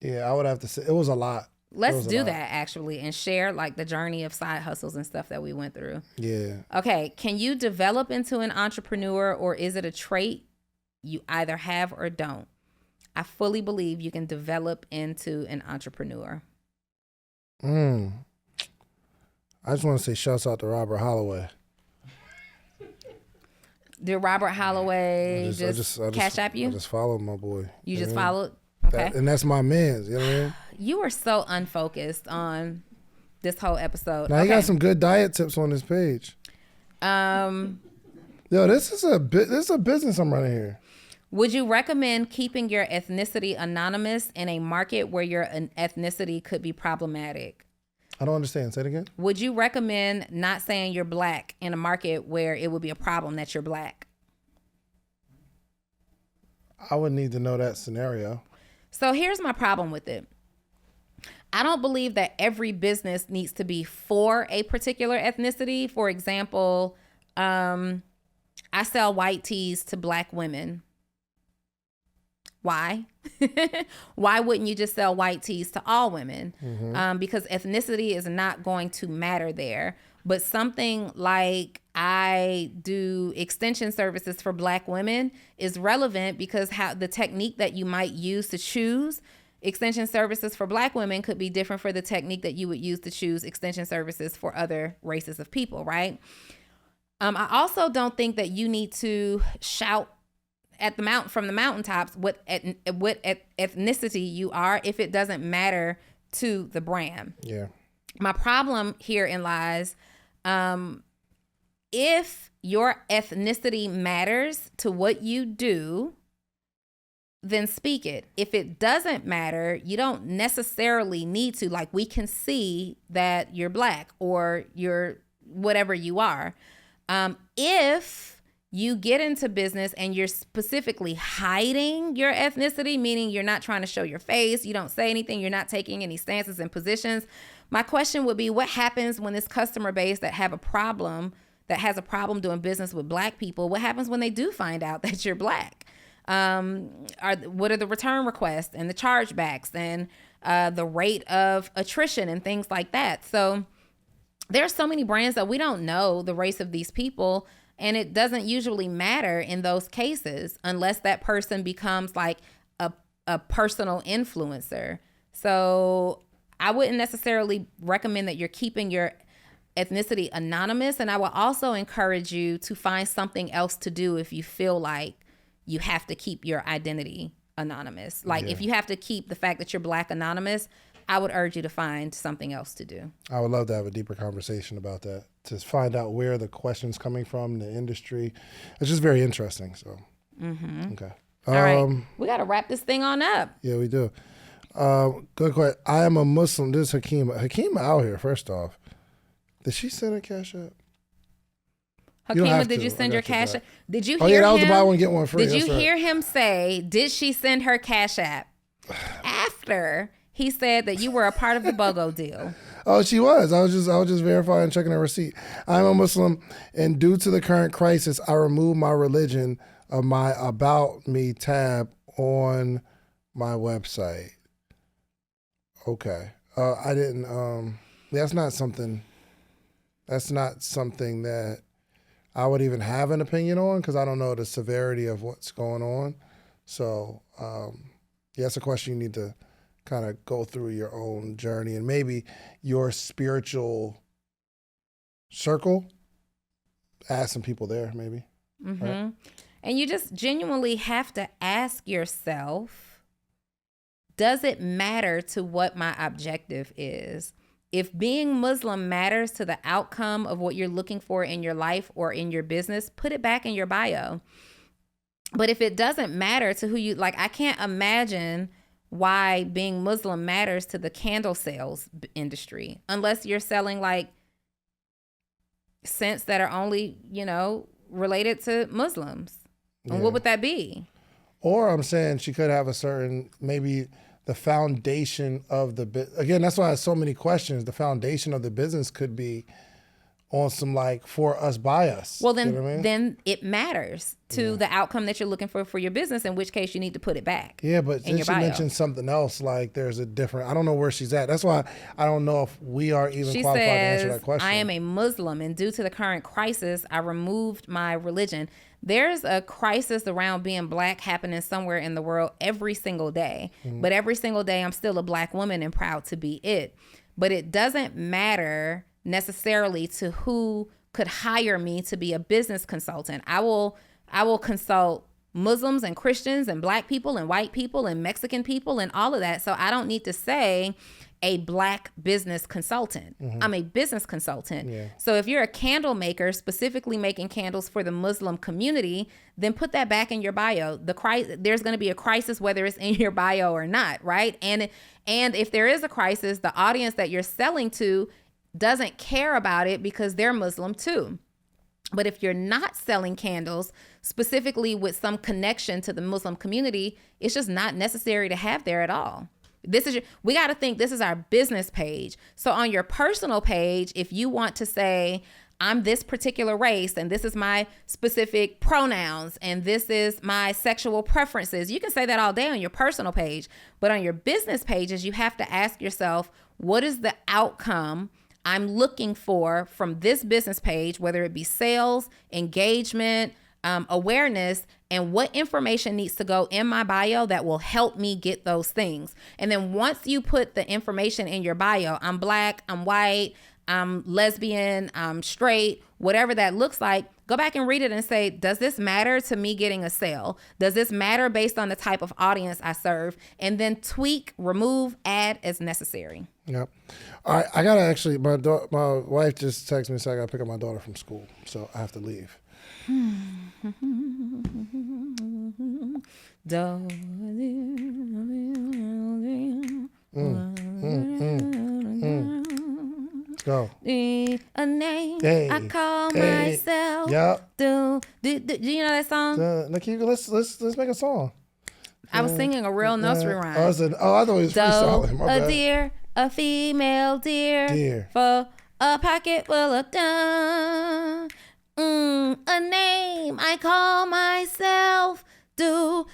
S2: Yeah, I would have to sit. It was a lot.
S1: Let's do that actually and share like the journey of side hustles and stuff that we went through.
S2: Yeah.
S1: Okay. Can you develop into an entrepreneur, or is it a trait you either have or don't? I fully believe you can develop into an entrepreneur.
S2: I just want to say shouts out to Robert Holloway.
S1: Did Robert Holloway just cash app you?
S2: I just followed my boy.
S1: You just
S2: know?
S1: followed? Okay.
S2: And that's my man's, you know what I mean?
S1: You were so unfocused on this whole episode.
S2: Now, he got some good diet tips on this page. Yo, this is a business I'm running here.
S1: Would you recommend keeping your ethnicity anonymous in a market where your ethnicity could be problematic?
S2: I don't understand. Say it again.
S1: Would you recommend not saying you're black in a market where it would be a problem that you're black?
S2: I would need to know that scenario.
S1: So here's my problem with it. I don't believe that every business needs to be for a particular ethnicity. For example, I sell white tees to black women. Why? Why wouldn't you just sell white tees to all women? Because ethnicity is not going to matter there. But something like I do extension services for black women is relevant because how the technique that you might use to choose extension services for black women could be different for the technique that you would use to choose extension services for other races of people, right? I also don't think that you need to shout at the mountain from the mountaintops what ethnicity you are if it doesn't matter to the brand.
S2: Yeah.
S1: My problem herein lies, if your ethnicity matters to what you do, then speak it. If it doesn't matter, you don't necessarily need to. Like, we can see that you're black or you're whatever you are. If you get into business and you're specifically hiding your ethnicity, meaning you're not trying to show your face, you don't say anything, you're not taking any stances and positions, my question would be, what happens when this customer base that has a problem doing business with black people, what happens when they do find out that you're black? What are the return requests and the chargebacks and the rate of attrition and things like that? So there's so many brands that we don't know the race of these people, and it doesn't usually matter in those cases unless that person becomes like a personal influencer. So I wouldn't necessarily recommend that you're keeping your ethnicity anonymous. And I will also encourage you to find something else to do if you feel like you have to keep your identity anonymous. Like if you have to keep the fact that you're black anonymous, I would urge you to find something else to do. I
S2: would love to have a deeper conversation about that, to find out where the question's coming from, the industry. It's just very interesting. So, okay.
S1: All right. We got to wrap this thing on up.
S2: Yeah, we do. Good question. I am a Muslim. This is Hakima. Hakima out here, first off. Did she send a cash app?
S1: Hakima, did you send your cash app? Did you hear him?
S2: Oh, yeah, that was the buy one, get one free.
S1: Did you hear him say, did she send her cash app? After he said that you were a part of the BOGO deal.
S2: Oh, she was. I was just verifying, checking her receipt. I'm a Muslim, and due to the current crisis, I removed my religion of my About Me tab on my website. Okay. I didn't. That's not something that I would even have an opinion on, because I don't know the severity of what's going on. So, that's a question you need to kind of go through your own journey and maybe your spiritual circle. Ask some people there, maybe. Right?
S1: And you just genuinely have to ask yourself, does it matter to what my objective is? If being Muslim matters to the outcome of what you're looking for in your life or in your business, put it back in your bio. But if it doesn't matter to who you, like, I can't imagine why being Muslim matters to the candle sales industry, unless you're selling like scents that are only, related to Muslims. And what would that be?
S2: Or I'm saying she could have a certain, maybe the foundation of the, again, that's why I have so many questions. The foundation of the business could be on some like for us, by us.
S1: Well, then,
S2: you know what I mean?
S1: then it matters to the outcome that you're looking for your business, in which case you need to put it back.
S2: Yeah, but
S1: in
S2: then
S1: your
S2: she
S1: bio.
S2: mentioned something else, like there's a different, I don't know where she's at. That's why I don't know if we are even
S1: She
S2: qualified to answer that
S1: says,
S2: question.
S1: I am a Muslim, and due to the current crisis, I removed my religion. There's a crisis around being black happening somewhere in the world every single day. But every single day, I'm still a black woman and proud to be it. But it doesn't matter necessarily to who could hire me to be a business consultant. I will consult Muslims and Christians and black people and white people and Mexican people and all of that. So I don't need to say a black business consultant. I'm a business consultant.
S2: Yeah.
S1: So if you're a candle maker specifically making candles for the Muslim community, then put that back in your bio. There's going to be a crisis whether it's in your bio or not, right? And if there is a crisis, the audience that you're selling to doesn't care about it because they're Muslim too. But if you're not selling candles specifically with some connection to the Muslim community, it's just not necessary to have there at all. We got to think this is our business page. So on your personal page, if you want to say, I'm this particular race and this is my specific pronouns and this is my sexual preferences, you can say that all day on your personal page. But on your business pages, you have to ask yourself, what is the outcome I'm looking for from this business page, whether it be sales, engagement, awareness, and what information needs to go in my bio that will help me get those things. And then once you put the information in your bio, I'm black, I'm white, I'm lesbian, I'm straight, whatever that looks like, go back and read it and say, does this matter to me getting a sale? Does this matter based on the type of audience I serve? And then tweak, remove, add as necessary.
S2: Yep. All right, I gotta actually, my wife just texted me, so I gotta pick up my daughter from school, so I have to leave. Go.
S1: A name
S2: Hey,
S1: I call
S2: hey,
S1: myself.
S2: yep.
S1: Do you know that song?
S2: Let's make a song.
S1: I was singing a real nursery rhyme.
S2: I thought it was freestyling. My
S1: A
S2: bad.
S1: deer, a female deer,
S2: Deer.
S1: for a pocket full of dun. A name I call myself. Do.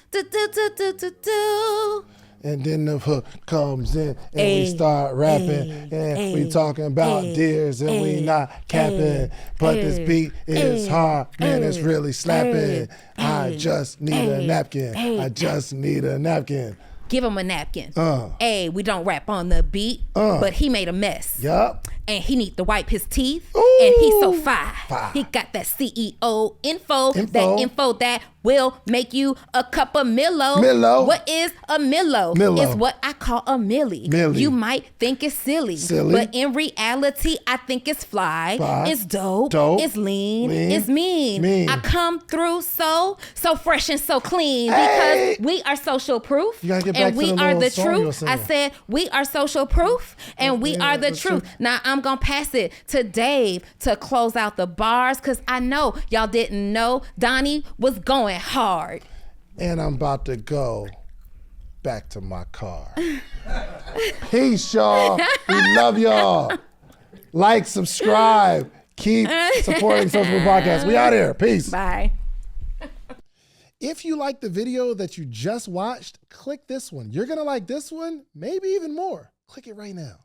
S2: And then the hook comes in and we start rapping and we talking about deers and we not capping. But this beat is hard, man, it's really slapping. I just need a napkin. I just need a napkin.
S1: Give him a napkin. Hey, we don't rap on the beat, but he made a mess.
S2: Yup.
S1: And he need to wipe his teeth.
S2: Ooh.
S1: And he's so fine.
S2: Fine.
S1: He got that CEO info. That info that will make you a cup of Milo.
S2: Milo.
S1: What is a Milo?
S2: Milo.
S1: It's what I call a Millie.
S2: Millie.
S1: You might think it's silly. But in reality, I think it's fly. It's dope. It's lean. It's mean. I come through so fresh and so clean because we are social proof.
S2: You gotta get back
S1: and
S2: to
S1: we
S2: the
S1: are
S2: little
S1: the
S2: song you were
S1: truth. I
S2: singing.
S1: said we are social proof and we are the truth. Now I'm gonna pass it to Dave to close out the bars because I know y'all didn't know Donni was going hard.
S2: And I'm about to go back to my car. Peace, y'all. We love y'all. Like, subscribe. Keep supporting Social Proof Podcast. We out here. Peace.
S1: Bye.
S2: If you like the video that you just watched, click this one. You're going to like this one, maybe even more. Click it right now.